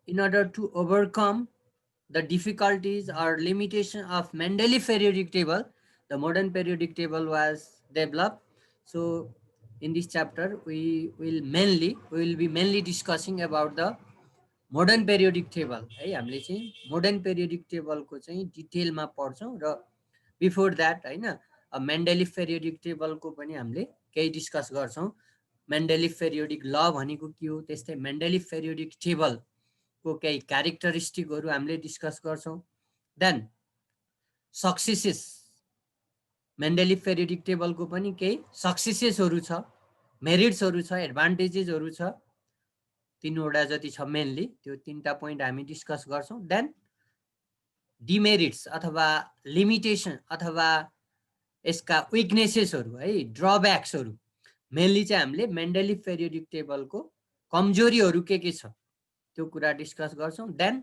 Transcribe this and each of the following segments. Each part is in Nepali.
in order to overcome the difficulties or limitation of Mendeleev periodic table, the modern periodic table was developed. So in this chapter, we will be mainly discussing about the modern periodic table. है हामीले चाहिँ modern periodic table को चाहिँ डिटेलमा पढ्छौँ र बिफोर द्याट होइन मेन्डेलिभ पेरियोडिक टेबलको पनि हामीले केही डिस्कस गर्छौँ. मेन्डेलिभ पेरियोडिक ल भनेको के हो, त्यस्तै मेन्डेलिभ पेरियोडिक टेबलको केही क्यारेक्टरिस्टिकहरू हामीले डिस्कस गर्छौँ. देन सक्सेसेस, मेन्डेलिभ पेरियोडिक टेबलको पनि केही सक्सेसेसहरू छ, मेरिट्सहरू छ, एडभान्टेजेसहरू छ, तीनवटा जति छ मेनली, त्यो तीनटा पोइन्ट हामी डिस्कस गर्छौँ. देन डिमेरिट्स अथवा लिमिटेसन अथवा यसका विकनेसेसहरू है, ड्रब्याक्सहरू मेनली चाहिँ हामीले मेन्डेलिभ पेरियोडिक टेबलको कमजोरीहरू के छ त्यो कुरा डिस्कस गर्छौँ. Then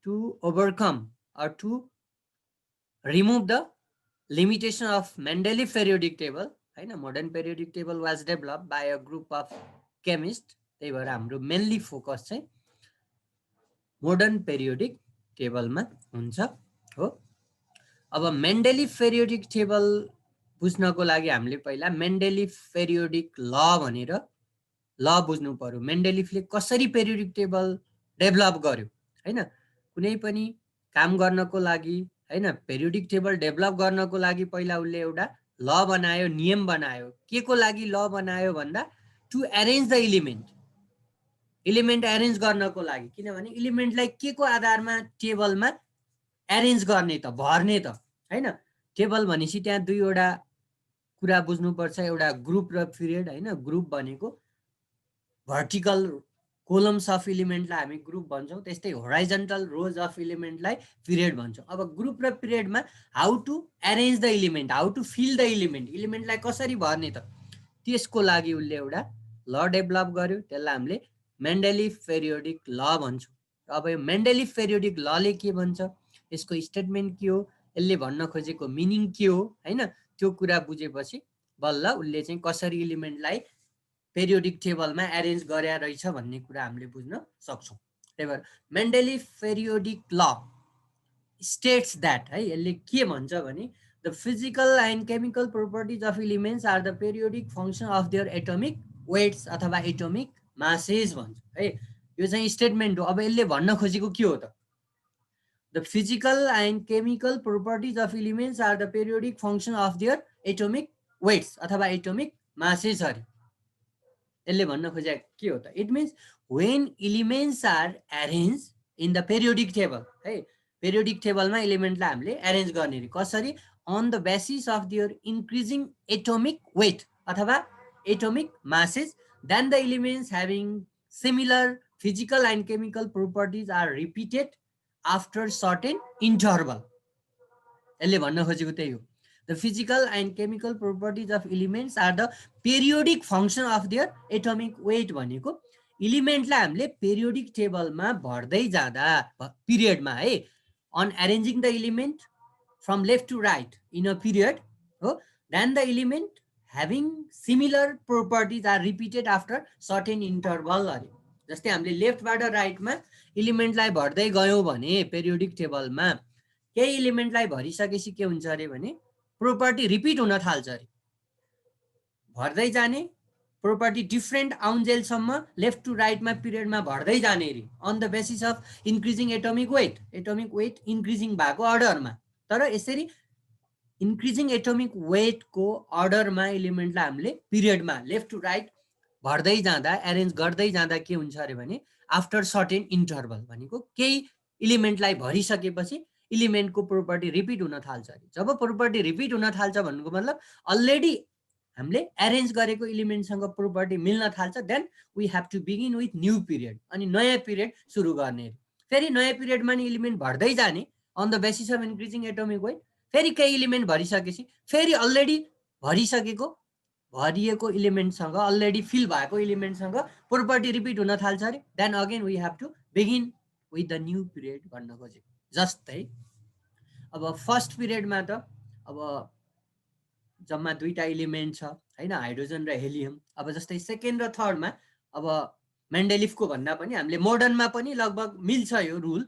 to overcome or to remove the limitation of Mendeleev periodic table होइन, modern periodic table was develop by a group of chemist, त्यही भएर हाम्रो मेनली फोकस चाहिँ मोडर्न पेरियोडिक टेबलमा हुन्छ हो. अब मेन्डेलिभ पेरियोडिक टेबल बुझ्नको लागि हामीले पहिला मेन्डेलिभ पेरियोडिक ल भनेर ल बुझ्नु पर्यो. मेन्डेलिभले कसरी पेरियोडिक टेबल डेभलप गर्यो होइन, कुनै पनि काम गर्नको लागि होइन, पेरियोडिक टेबल डेभलप गर्नको लागि पहिला उसले एउटा ल बनायो, नियम बनायो. के को लागि ल बनायो भन्दा to arrange the element arrange गर्नको लागि, किनभने इलिमेन्टलाई के को आधारमा टेबलमा एरेन्ज गर्ने त, भर्ने त होइन. टेबल भनेपछि त्यहाँ दुईवटा कुरा बुझ्नुपर्छ, एउटा ग्रुप र पिरियड होइन. ग्रुप भनेको भर्टिकल कोलम्स अफ इलिमेन्टलाई हामी ग्रुप भन्छौँ, त्यस्तै होराइजन्टल रोज अफ इलिमेन्टलाई पिरियड भन्छौँ. अब ग्रुप र पिरियडमा how to arrange the element, how to fill the इलिमेन्टलाई कसरी भर्ने त, त्यसको लागि उसले एउटा ल डेभलप गर्यो. त्यसलाई हामीले मेन्डेलिभ पेरियोडिक ल भन्छौँ. अब यो मेन्डेलिभ पेरियोडिक लले के भन्छ, यसको स्टेटमेन्ट के हो, यसले भन्न खोजेको मिनिङ के हो होइन, त्यो कुरा बुझेपछि बल्ल उसले चाहिँ कसरी इलिमेन्टलाई पेरियोडिक टेबलमा एरेन्ज गरे रहेछ भन्ने कुरा हामीले बुझ्न सक्छौँ. त्यही भएर Mendeleev periodic law states that है, यसले के भन्छ भने the physical and chemical properties of elements are the periodic function of their atomic weights अथवा एटोमिक मासेस भन्छ है. यो चाहिँ स्टेटमेन्ट हो. अब यसले भन्न खोजेको के हो त, the physical and chemical properties of elements are the periodic function of their atomic weights अथवा एटोमिक मासेस अरे. यसले भन्न खोजेको के हो त, it means when elements are arrange in the periodic table है, पेरियोडिक टेबलमा इलिमेन्टलाई हामीले एरेन्ज गर्ने कसरी, on the basis of their increasing atomic weight अथवा atomic masses, then the elements having similar physical and chemical properties are repeated after certain interval. यसले भन्न खोजेको त्यही हो. The physical and chemical properties of elements are the periodic function of their atomic weight भनेको इलिमेन्टलाई हामीले पेरियोडिक टेबलमा भर्दै जाँदा पिरियडमा है, on arranging the element from left to right in a period हो, then the element having similar properties are repeated after certain interval अरे. जस्तै हामीले लेफ्टबाट राइटमा इलिमेन्टलाई भर्दै गयौँ भने पेरियोडिक टेबलमा केही इलिमेन्टलाई भरिसकेपछि के हुन्छ अरे भने प्रोपर्टी रिपिट हुन थाल्छ अरे, भर्दै जाने प्रोपर्टी डिफ्रेन्ट आउन्जेलसम्म लेफ्ट टु राइटमा पिरियडमा भर्दै जाने अरे, on the basis of increasing atomic weight increasing भएको अर्डरमा. तर यसरी इन्क्रिजिङ एटोमिक वेटको अर्डरमा इलिमेन्टलाई हामीले पिरियडमा लेफ्ट टु राइट भर्दै जाँदा एरेन्ज गर्दै जाँदा के हुन्छ अरे भने आफ्टर सर्टेन इन्टरभल भनेको केही इलिमेन्टलाई भरिसकेपछि इलिमेन्टको प्रोपर्टी रिपिट हुन थाल्छ अरे. जब प्रोपर्टी रिपिट हुन थाल्छ भन्नुको मतलब अलरेडी हामीले एरेन्ज गरेको इलिमेन्टसँग प्रोपर्टी मिल्न थाल्छ, then we have to begin with new period, अनि नयाँ पिरियड सुरु गर्ने. फेरि नयाँ पिरियडमा नि इलिमेन्ट भर्दै जाने on the basis of increasing atomic weight, फेरि केही इलिमेन्ट भरिसकेपछि फेरि अलरेडी भरिएको इलिमेन्टसँग अलरेडी फिल भएको इलिमेन्टसँग प्रोपर्टी रिपिट हुन थाल्छ अरे, then again we have to begin with the new period भन्न खोजेको. जस्तै अब फर्स्ट पिरियडमा त अब जम्मा दुईटा इलिमेन्ट छ होइन, हाइड्रोजन र हेलियम. अब जस्तै सेकेन्ड र थर्डमा अब मेन्डेलिफको भन्दा पनि हामीले मोडर्नमा पनि लगभग मिल्छ यो रुल।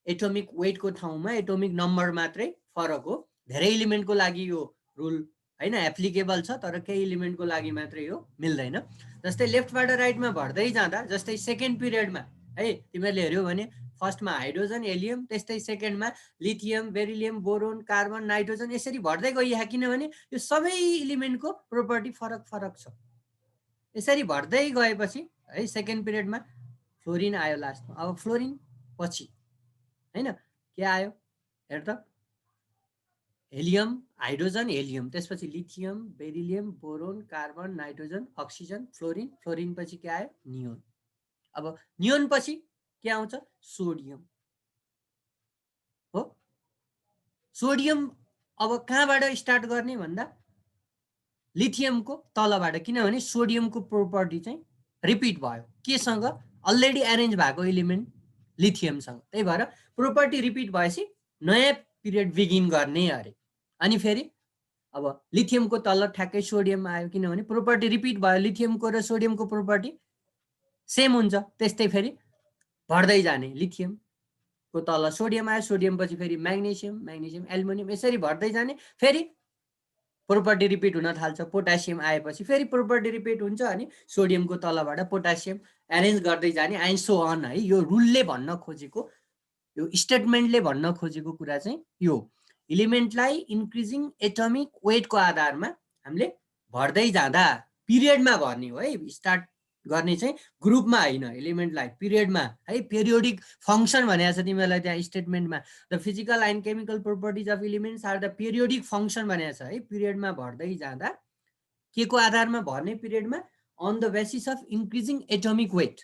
एटोमिक वेटको ठाउँमा एटोमिक नम्बर मात्रै फरक हो। धेरै इलिमेन्टको लागि यो रुल हैन एप्लिकेबल छ, तर केही इलिमेन्टको लागि मात्रै यो मिल्दैन। जस्तै लेफ्टबाट राइटमा भर्दै जाँदा, जस्तै सेकेन्ड पिरियडमा है तिमीहरूले हेऱ्यौ भने फर्स्टमा हाइड्रोजन हेलियम, त्यस्तै सेकेन्डमा lithium, beryllium, boron, carbon, nitrogen, यसरी भर्दै गइया, किनभने यो सबै इलिमेन्टको प्रोपर्टी फरक फरक छ। यसरी भर्दै गएपछि है सेकेन्ड पिरियडमा फ्लोरिन आयो लास्टमा। अब फ्लोरिन पछि हैन के आयो हेर त, हेलियम, हाइड्रोजन, हेलियम, त्यसपछि lithium, beryllium, boron, carbon, nitrogen, oxygen, fluorine, fluorine पछि के आयो नियोन। अब नियोन पछि के आउँछ सोडियम हो। सोडियम अब कहाँबाट स्टार्ट गर्ने भन्दा लिथियमको तलबाट, किनभने सोडियमको प्रोपर्टी चाहिँ रिपिट भयो केसँग, अलरेडी एरेन्ज भएको इलिमेन्ट लिथियमसँग। त्यही भएर प्रोपर्टी रिपिट भएपछि नयाँ पिरियड बिगिन गर्ने अरे। अनि फेरि अब लिथियमको तल ठ्याक्कै सोडियम आयो, किनभने प्रोपर्टी रिपिट भयो, लिथियमको र सोडियमको प्रोपर्टी सेम हुन्छ। त्यस्तै फेरि भर्दै जाने, लिथियमको तल सोडियम आयो, सोडियम पछि फेरि म्याग्नेसियम, म्याग्नेसियम एल्युमिनियम, यसरी भर्दै जाने। फेरि प्रोपर्टी रिपिट हुन थाल्छ, पोटासियम आएपछि फेरि प्रोपर्टी रिपिट हुन्छ, अनि सोडियमको तलबाट पोटासियम एरेन्ज गर्दै जाने, एन्ड सो अन है। यो रुलले भन्न खोजेको, यो स्टेटमेन्टले भन्न खोजेको कुरा चाहिँ यो इलिमेन्टलाई इन्क्रिजिङ एटमिक वेटको आधारमा हामीले भर्दै जाँदा पिरियडमा भर्ने हो है। स्टार्ट गर्ने चाहिँ ग्रुपमा होइन, एलिमेन्टलाई पिरियडमा है। पेरियोडिक फङ्सन भनेको छ तिमीहरूलाई त्यहाँ स्टेटमेन्टमा, the physical and chemical properties of elements are the periodic function भनेको छ है। पिरियडमा भर्दै जाँदा के को आधारमा भर्ने पिरियडमा, on the basis of increasing atomic weight,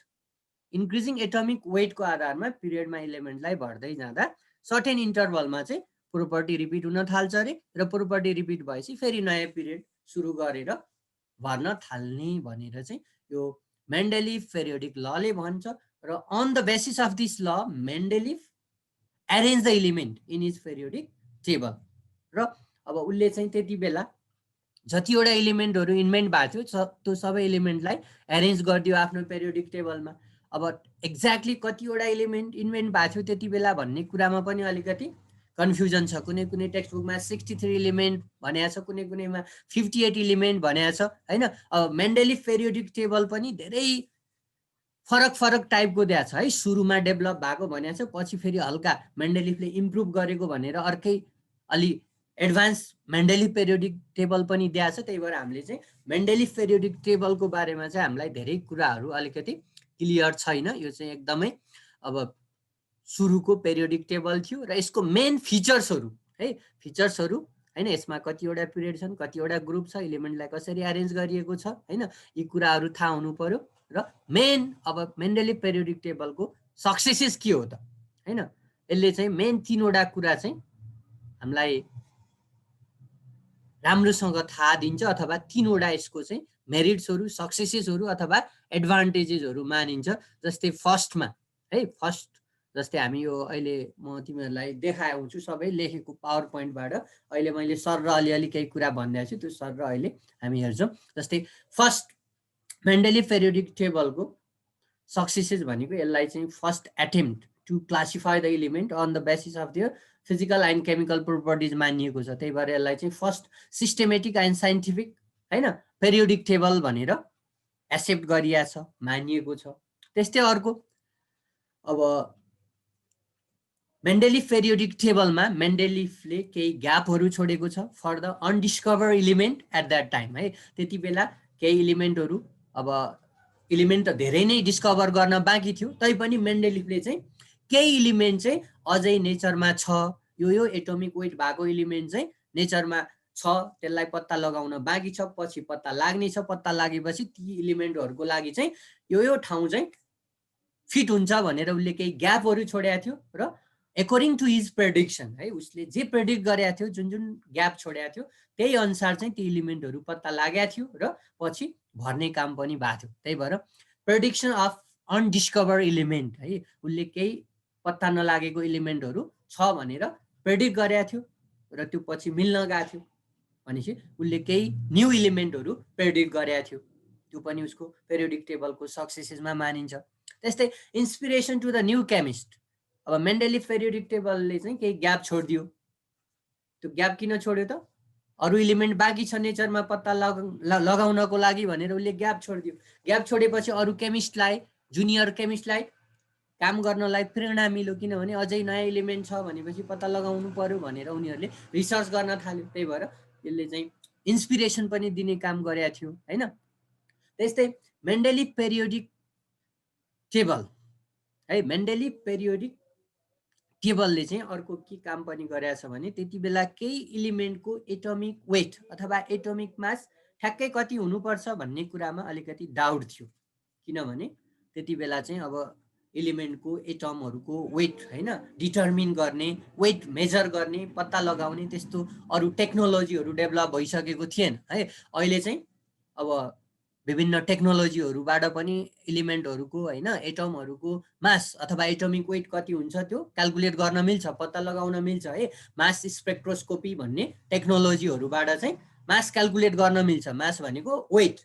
increasing atomic वेटको आधारमा पिरियडमा इलिमेन्टलाई भर्दै जाँदा सर्टेन इन्टरभलमा चाहिँ प्रोपर्टी रिपिट हुन थाल्छ अरे, र प्रोपर्टी रिपिट भएपछि फेरि नयाँ पिरियड सुरु गरेर भर्न थाल्ने भनेर चाहिँ यो मेन्डेलिफ पेरियोडिक लले भन्छ। र on the basis of this law Mendeleev arrange the element in is periodic table. र अब उसले चाहिँ त्यति बेला जतिवटा इलिमेन्टहरू इन्भेन्ट भएको थियो त्यो सबै इलिमेन्टलाई एरेन्ज गरिदियो आफ्नो पेरियोडिक टेबलमा। अब एक्ज्याक्टली कतिवटा इलिमेन्ट इन्भेन्ट भएको थियो त्यति बेला भन्ने कुरामा पनि अलिकति कन्फ्युजन छ। कुनै कुनै टेक्स्ट बुकमा 63 इलिमेन्ट भनेको छ, कुनै कुनैमा 58 इलिमेन्ट भनेको छ हैन। अब मेन्डेलिफ पेरियोडिक टेबल पनि धेरै फरक फरक टाइपको दिएको छ है। सुरुमा डेभलप भएको भनेको छ, पछि फेरि हल्का मेन्डेलिफले इम्प्रुभ गरेको भनेर अर्कै अलि एडभान्स मेन्डेलिफ पेरियोडिक टेबल पनि दिएको छ। त्यही भएर हामीले चाहिँ मेन्डेलिफ पेरियोडिक टेबलको बारेमा चाहिँ हामीलाई धेरै कुराहरू अलिकति क्लियर छैन। यो चाहिँ एकदमै अब सुरुको पेरियोडिक टेबल थियो, र यसको मेन फिचर्सहरू है, फिचर्सहरू हैन, यसमा कतिवटा पिरियड छन्, कतिवटा ग्रुप छ, इलिमेन्टलाई कसरी एरेन्ज गरिएको छ हैन, यी कुराहरू थाहा हुनु पर्यो। र मेन अब मेन्डेलिफ पेरियोडिक टेबलको सक्सेसेस के हो त हैन, यसले चाहिँ मेन तीनवटा कुरा चाहिँ हामीलाई राम्रोसँग थाहा दिन्छ, अथवा तीनवटा यसको चाहिँ मेरिट्सहरू, सक्सेसेसहरू अथवा एडभान्टेजेसहरू मानिन्छ। जस्तै फर्स्टमा है, फर्स्ट जस्तै हामी यो अहिले म तिमीहरूलाई देखाउँछु सबै लेखेको पावर पोइन्टबाट। अहिले मैले सर र अलिअलि केही कुरा भनिदिएको छु, त्यो सर र अहिले हामी हेर्छौँ। जस्तै फर्स्ट मेन्डेलिफ पेरियोडिक टेबलको सक्सेसेस भनेको यसलाई चाहिँ first attempt to classify the element on the basis of their physical and chemical properties मानिएको छ। त्यही भएर यसलाई चाहिँ फर्स्ट सिस्टेमेटिक एन्ड साइन्टिफिक हैन पेरियोडिक टेबल भनेर एक्सेप्ट गरिया छ, मानिएको छ। त्यस्तै अर्को अब मेन्डेलिफ पेरियोडिक टेबलमा मेन्डेलिफले केही ग्यापहरू छोडेको छ for the undiscover element at that time है। त्यति बेला केही इलिमेन्टहरू, अब इलिमेन्ट त धेरै नै डिस्कभर गर्न बाँकी थियो, तैपनि मेन्डेलिफले चाहिँ केही इलिमेन्ट चाहिँ अझै नेचरमा छ, यो एटोमिक वेट भएको इलिमेन्ट चाहिँ नेचरमा छ, त्यसलाई पत्ता लगाउन बाँकी छ, पछि पत्ता लाग्ने छ। पत्ता लागेपछि ती इलिमेन्टहरूको लागि चाहिँ यो ठाउँ चाहिँ फिट हुन्छ भनेर उसले केही ग्यापहरू छोडेको थियो। र एकोर्डिङ टु हिज प्रेडिक्सन है, उसले जे प्रेडिक्ट गरेको थियो, जुन जुन ग्याप छोडेको थियो, त्यही अनुसार चाहिँ ती इलिमेन्टहरू पत्ता लागेको थियो र पछि भर्ने काम पनि भएको थियो। त्यही भएर प्रेडिक्सन अफ अनडिस्कभर इलिमेन्ट है, उसले केही पत्ता नलागेको इलिमेन्टहरू छ भनेर प्रेडिक्ट गरेको थियो र त्यो पछि मिल्न गएको थियो भनेपछि उसले केही न्यू इलिमेन्टहरू प्रेडिक्ट गरेको थियो त्यो पनि उसको पेरियोडिक टेबलको सक्सेसेसमा मानिन्छ। त्यस्तै inspiration to the new chemist, अब मेन्डेलिफ पेरियोडिक टेबलले चाहिँ केही ग्याप छोडिदियो। त्यो ग्याप किन छोड्यो त? अरू इलिमेन्ट बाँकी छ नेचरमा पत्ता लगाउनको लागि भनेर उसले ग्याप छोडिदियो। ग्याप छोडेपछि अरू केमिस्टलाई, जुनियर केमिस्टलाई काम गर्नलाई प्रेरणा मिल्यो, किनभने अझै नयाँ इलिमेन्ट छ भनेपछि पत्ता लगाउनु पर्यो भनेर उनीहरूले रिसर्च गर्न थाल्यो। त्यही भएर यसले चाहिँ इन्सपिरेसन पनि दिने काम गरेको थियो हैन। त्यस्तै मेन्डेलिफ पेरियोडिक टेबल है, मेन्डेलिफ पेरियोडिक टेबलले चाहिँ अर्को के काम पनि गरेछ भने त्यति बेला केही इलिमेन्टको एटोमिक वेट अथवा एटोमिक मास ठ्याक्कै कति हुनुपर्छ भन्ने कुरामा अलिकति डाउट थियो, किनभने त्यति बेला चाहिँ अब इलिमेन्टको एटमहरूको वेट हैन डिटर्मिन गर्ने, वेट मेजर गर्ने, पत्ता लगाउने त्यस्तो अरू टेक्नोलोजीहरू डेभलप भइसकेको थिएन है। अहिले चाहिँ अब विभिन्न टेक्नोलोजीहरूबाट पनि इलिमेन्टहरूको हैन एटमहरूको मास अथवा एटोमिक वेट कति हुन्छ त्यो क्याल्कुलेट गर्न मिल्छ, पत्ता लगाउन मिल्छ है। मास स्पेक्ट्रोस्कोपी भन्ने टेक्नोलोजीहरूबाट चाहिँ मास क्याल्कुलेट गर्न मिल्छ, मास भनेको वेट।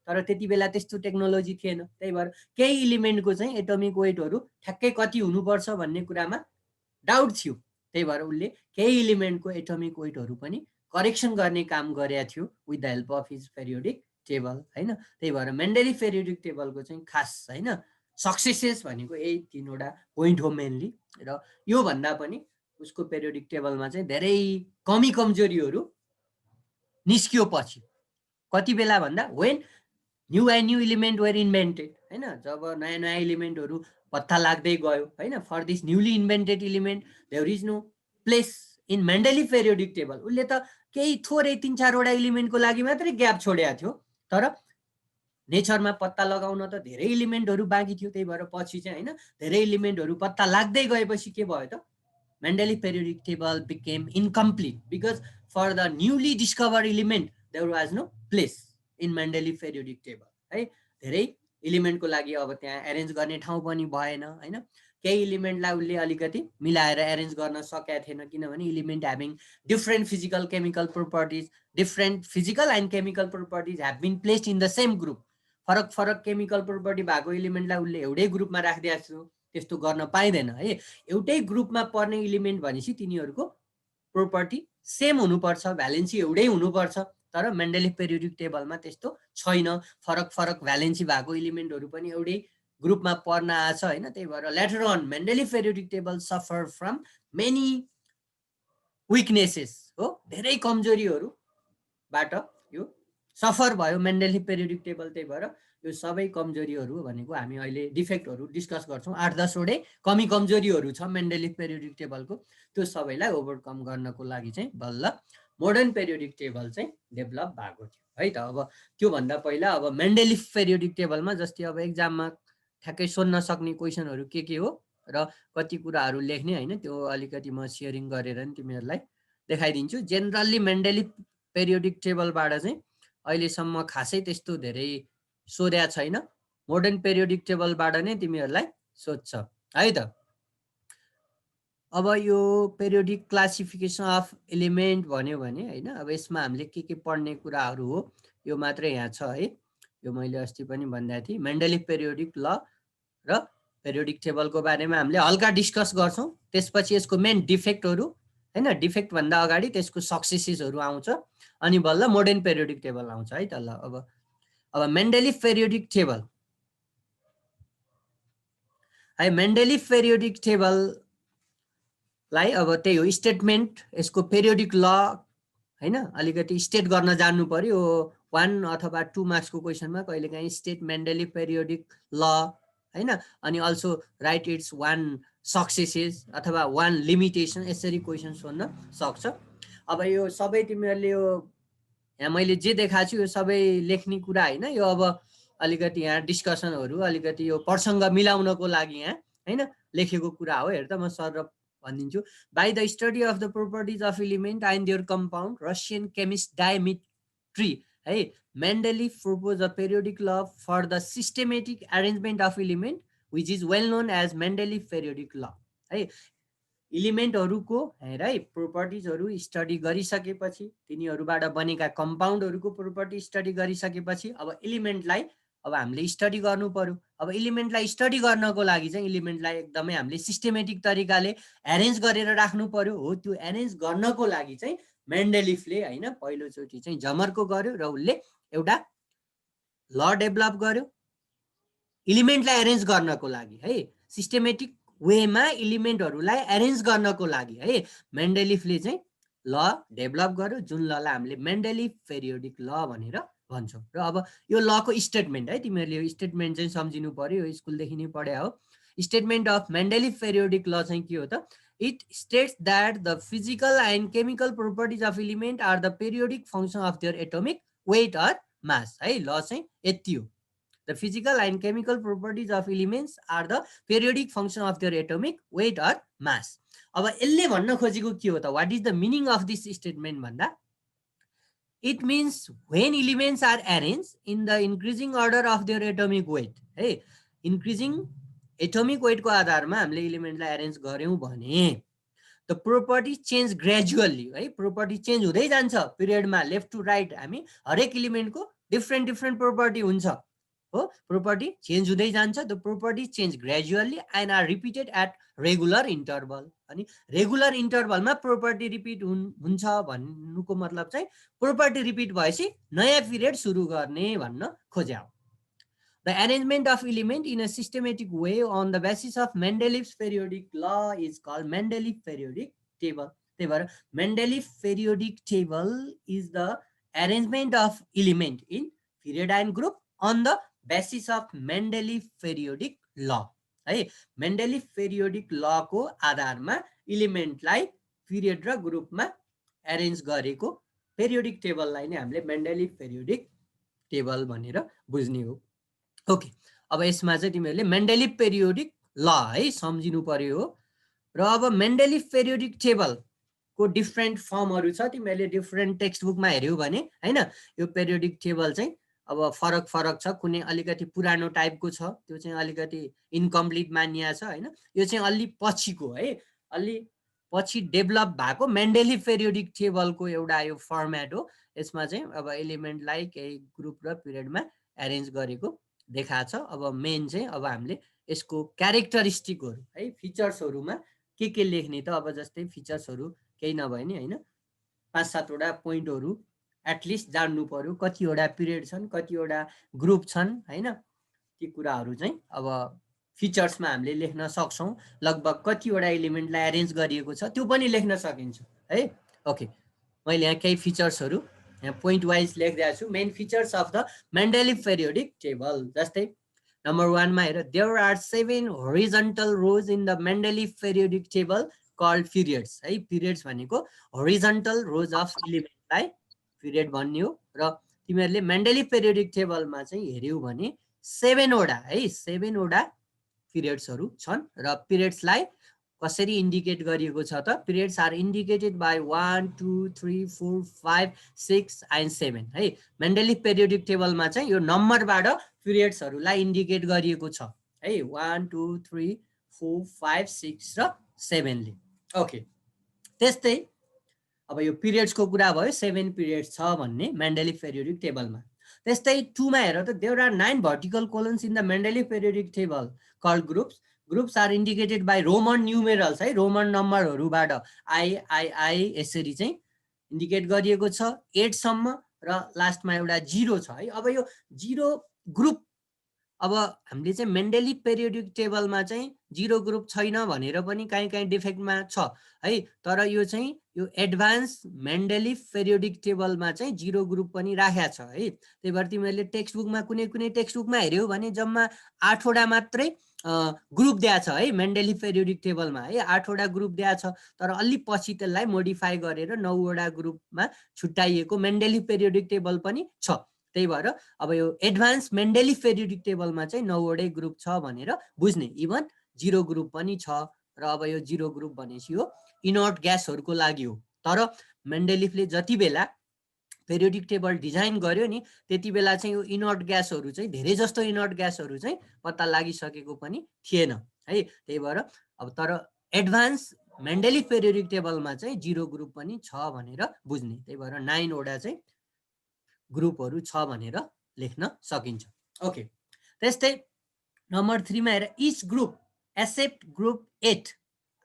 तर त्यति बेला त्यस्तो टेक्नोलोजी थिएन, त्यही भएर केही इलिमेन्टको चाहिँ एटोमिक वेटहरू ठ्याक्कै कति हुनुपर्छ भन्ने कुरामा डाउट थियो। त्यही भएर उसले केही इलिमेन्टको एटोमिक वेटहरू पनि करेक्सन गर्ने काम गरेको थियो with the help of his periodic table हैन। त्यही भएर मेन्डेलिफ पेरियोडिक टेबलको चाहिँ खास हैन सक्सेसेस भनेको यही तीनवटा पोइन्ट हो मेनली। र यो भन्दा पनि उसको पेरियोडिक टेबलमा चाहिँ धेरै कमी कमजोरीहरू निस्कियो पछि। कति बेला भन्दा when new and new element were invented हैन, जब नयाँ नयाँ इलिमेन्टहरू पत्ता लाग्दै गयो हैन, for this newly invented element there is no place in Mendeleev periodic table. उसले त केही थोरै 3-4वटा इलिमेन्टको लागि मात्रै ग्याप छोडेको थियो, तर नेचरमा पत्ता लगाउन त धेरै इलिमेन्टहरू बाँकी थियो। त्यही भएर पछि चाहिँ हैन धेरै इलिमेन्टहरू पत्ता लाग्दै गएपछि के भयो त, Mendeleev periodic table became incomplete because for the newly discovered element there was no place in Mendeleev periodic table है। धेरै इलिमेन्टको लागि अब त्यहाँ एरेन्ज गर्ने ठाउँ पनि भएन हैन। केही इलिमेन्टलाई उसले अलिकति मिलाएर एरेन्ज गर्न सकेको थिएन, किनभने element having different physical chemical properties, different physical and chemical properties have been placed in the same group. फरक फरक केमिकल प्रोपर्टी भएको इलिमेन्टलाई उसले एउटै ग्रुपमा राखिदिएको थियो, त्यस्तो गर्न पाइँदैन है। एउटै ग्रुपमा पर्ने इलिमेन्ट भनेपछि तिनीहरूको प्रोपर्टी सेम हुनुपर्छ, भ्यालेन्सी एउटै हुनुपर्छ। तर मेन्डेलिफ पेरियोडिक टेबलमा त्यस्तो छैन, फरक फरक भ्यालेन्सी भएको इलिमेन्टहरू पनि एउटै ग्रुपमा पर्न आछ हैन। त्यही भएर later on Mendeleev periodic table suffer from many weaknesses हो, धेरै कमजोरीहरूबाट यो सफर भयो मेन्डेलिफ पेरियोडिक टेबल। त्यही भएर यो सबै कमजोरीहरू भनेको हामी अहिले डिफेक्टहरू डिस्कस गर्छौँ, 8-10वटै कमी कमजोरीहरू छ मेन्डेलिफ पेरियोडिक टेबलको। त्यो सबैलाई ओभरकम गर्नको लागि चाहिँ बल्ल मोडर्न पेरियोडिक टेबल चाहिँ डेभलप भएको थियो है त। अब त्योभन्दा पहिला अब मेन्डेलिफ पेरियोडिक टेबलमा जस्तै अब एक्जाममा ठ्याक्कै सोध्न सक्ने क्वेसनहरू के हो र कति कुराहरू लेख्ने हैन, त्यो अलिकति म सेयरिङ गरेर नि तिमीहरूलाई देखाइदिन्छु। जेनरली मेन्डेलिफ पेरियोडिक टेबलबाट चाहिँ अहिलेसम्म खासै त्यस्तो धेरै सोध्या छैन, मोडर्न पेरियोडिक टेबलबाट नै तिमीहरूलाई सोध्छ है त। अब यो पेरियोडिक क्लासिफिकेसन अफ एलिमेन्ट भन्यो भने हैन, अब यसमा हामीले के पढ्ने कुराहरू हो यो मात्रै यहाँ छ है। यो मैले अस्ति पनि भन्दै थिएँ, मेन्डेलिफ पेरियोडिक ल र पेरियोडिक टेबलको बारेमा हामीले हल्का डिस्कस गर्छौँ, त्यसपछि यसको मेन डिफेक्टहरू हैन, डिफेक्ट भन्दा अगाडि त्यसको सक्सेसेसहरू आउँछ, अनि बल्ल मोडर्न पेरियोडिक टेबल आउँछ है त। ल अब मेन्डेलिफ पेरियोडिक टेबल है, मेन्डेलिफ पेरियोडिक टेबललाई अब त्यही हो स्टेटमेन्ट, यसको पेरियोडिक ल हैन अलिकति स्टेट गर्न जान्नु पर्यो। 1 अथवा 2 मार्क्सको क्वेसनमा कहिलेकाहीँ स्टेट मेन्डेलिफ पेरियोडिक ल हैन, अनि अल्सो राइट इट्स 1 सक्सेसेस अथवा 1 लिमिटेसन, यसरी क्वेसन सोध्न सक्छ। अब यो सबै तिमीहरूले यो यहाँ मैले जे देखाएको छु यो सबै लेख्ने कुरा हैन, यो अब अलिकति यहाँ डिस्कसनहरू अलिकति यो प्रसङ्ग मिलाउनको लागि यहाँ हैन लेखेको कुरा हो। हेर त म सर भनिदिन्छु। By the study of the properties of element and their compound, Russian chemist Dmitri है Mendeleev propose a periodic law for the systematic arrangement of element which is well known as Mendeleev periodic law है। इलिमेन्टहरुको हेर है प्रोपर्टिजहरु स्टडी गरिसकेपछि तिनीहरुबाट बनेका कम्पाउन्डहरुको प्रोपर्टी स्टडी गरिसकेपछि अब इलिमेन्टलाई अब हामीले स्टडी गर्नु पर्यो। अब इलिमेन्टलाई स्टडी गर्नको लागि चाहिँ इलिमेन्टलाई एकदमै हामीले सिस्टेमेटिक तरिकाले एरेन्ज गरेर राख्नु पर्यो। हो त्यो एरेन्ज गर्नको लागि चाहिँ मेन्डेलिफले हैन पहिलोचोटि चाहिँ जमर्को गर्यो र उसले एउटा ल डेभलप गर्यो इलिमेन्टलाई एरेन्ज गर्नको लागि है सिस्टेमेटिक वेमा इलिमेन्टहरुलाई एरेन्ज गर्नको लागि है मेन्डेलिफले चाहिँ ल डेभलप गर्यो जुन ललाई हामीले मेन्डेलिफ पेरियोडिक ल भनेर भन्छौँ। र अब यो लको स्टेटमेन्ट है तिमीहरूले यो स्टेटमेन्ट चाहिँ सम्झिनु पर्यो यो स्कुलदेखि नै पढ्या हो। स्टेटमेन्ट अफ मेन्डेलिफ पेरियोडिक ल चाहिँ के हो त it states that the physical and chemical properties of element are the periodic function of their atomic weight or mass है ल चाहिँ यति हो। The physical and chemical properties of elements are the periodic function of their atomic weight or mass. अब यसले भन्न खोजेको के हो त what is the meaning of this statement भन्दा it means when elements are arranged in the increasing order of their atomic weight है increasing atomic weight को आधारमा हामीले एलिमेन्टलाई एरेन्ज गर्यौं भने the property change gradually है property change हुँदै जान्छ पिरियडमा लेफ्ट टु राइट हामी हरेक एलिमेन्टको डिफरेन्ट प्रोपर्टी हुन्छ हो प्रोपर्टी चेन्ज हुँदै जान्छ the property change gradually and are repeated at regular interval अनि रेगुलर इन्टरभलमा प्रोपर्टी रिपिट हुन्छ भन्नुको मतलब चाहिँ प्रोपर्टी रिपिट भएपछि नयाँ पिरियड सुरु गर्ने भन्न खोज्या हो। The arrangement of element in a systematic way on the basis of Mendeleev's periodic law is called Mendeleev periodic table. Mendeleev periodic table is the arrangement of element in period and group on the basis of Mendeleev periodic law. है Mendeleev periodic law को आधारमा एलिमेन्टलाई पिरियड र ग्रुपमा एरेन्ज गरेको पेरियोडिक टेबललाई नै हामीले मेन्डेलिभ पेरियोडिक टेबल भनेर बुझ्ने हो। ओके अब यसमा चाहिँ तिमीहरूले मेन्डेलिभ पेरियोडिक ल है सम्झिनु पर्यो हो। र अब मेन्डेलिभ पेरियोडिक टेबलको डिफ्रेन्ट फर्महरू छ तिमीहरूले डिफ्रेन्ट टेक्स्ट बुकमा हेऱ्यौ भने हैन यो पेरियोडिक टेबल चाहिँ अब फरक छ कुनै अलिकति पुरानो टाइपको छ त्यो चाहिँ अलिकति इन्कम्प्लिट मानिया छ हैन यो चाहिँ अलि पछिको है अलि पछि डेभलप भएको मेन्डेलिभ पेरियोडिक टेबलको एउटा यो फर्मेट हो। यसमा चाहिँ अब एलिमेन्टलाई केही ग्रुप र पिरियडमा एरेन्ज गरेको देखा छ। अब मेन चाहिँ अब हामीले यसको क्यारेक्टरिस्टिकहरु है फिचर्सहरुमा के लेख्ने त अब जस्तै फिचर्सहरु केही नभए नि हैन 5-7 वटा पोइन्टहरु एटलिस्ट जान्नु पर्यो कतिवटा पिरियड छन् कतिवटा ग्रुप छन् हैन ती कुराहरु चाहिँ अब फिचर्समा हामीले लेख्न सक्छौं लगभग कतिवटा एलिमेन्टलाई एरेन्ज गरिएको छ त्यो पनि लेख्न सकिन्छ है। ओके मैले यहाँ केही फिचर्सहरु यहाँ पोइन्ट वाइज लेख्दै छु main features of the Mendeleev periodic table जस्तै नम्बर 1 मा हेर there are 7 horizontal rows in the Mendeleev periodic table called periods है पिरियड्स भनेको होरिजोन्टल रोज अफ एलिमेन्टलाई पिरियड भन्ने हो। र तिमीहरूले मेन्डेलिभ पेरियोडिक टेबलमा चाहिँ हेर्यौ भने 7 वटा है 7 वटा पिरियड्सहरु छन् र पिरियड्सलाई कसरी इन्डिकेट गरिएको छ त periods are indicated by 1 2 3 4 5 6 and 7 है मेन्डेलिभ पेरियोडिक टेबलमा चाहिँ यो नम्बरबाट पिरियड्सहरुलाई इन्डिकेट गरिएको छ है 1 2 3 4 5 6 र 7 ले। ओके त्यस्तै अब यो पिरियड्सको कुरा भयो 7 पिरियड्स छ भन्ने मेन्डेलिभ पेरियोडिक टेबलमा। त्यस्तै 2 मा हेर त there are 9 vertical columns in the Mendeleev periodic table called groups groups are indicated by Roman numerals है रोमन नम्बरहरुबाट आई यसरी चाहिँ इन्डिकेट गरिएको छ 8 सम्म र लास्टमा एउटा 0 छ है। अब यो 0 ग्रुप अब हामीले चाहिँ मेन्डेलिभ पेरियोडिक टेबलमा चाहिँ 0 ग्रुप छैन भनेर पनि कहीँ डिफेक्टमा छ है तर यो चाहिँ यो एडभान्स मेन्डेलिभ पेरियोडिक टेबलमा चाहिँ 0 ग्रुप पनि राखेको छ है। त्यही भएर तिमीहरूले टेक्स्ट बुकमा कुनै टेक्स्ट बुकमा हेर्यौ भने जम्मा 8 वटा मात्रै ग्रुप दिया छ है मेन्डेलिभ पेरियोडिक टेबलमा है 8 वटा ग्रुप दिया छ तर अलि पछि त्यसलाई मोडिफाई गरेर 9 वटा ग्रुपमा छुट्याइएको मेन्डेलिभ पेरियोडिक टेबल पनि छ। त्यही भएर अब यो एडभान्स मेन्डेलिभ पेरियोडिक टेबलमा चाहिँ 9 वटै ग्रुप छ भनेर बुझ्ने इभन 0 ग्रुप पनि छ र अब यो 0 ग्रुप भनेपछि यो इनर्ट ग्यासहरुको लागि हो तर मेन्डेलिभले जति बेला पेरियोडिक टेबल डिजाइन गर्यो नि त्यति बेला चाहिँ यो इनर्ट ग्यासहरु चाहिँ धेरै जस्तो इनर्ट ग्यासहरु चाहिँ पत्ता लागिसकेको पनि थिएन है। त्यही भएर अब तर एडभान्स मेन्डेलिफ पेरियोडिक टेबलमा चाहिँ 0 ग्रुप पनि छ भनेर बुझ्ने। त्यही भएर 9 वटा चाहिँ ग्रुपहरू छ भनेर लेख्न सकिन्छ। ओके, त्यस्तै नम्बर 3 मा हेर each group except group 8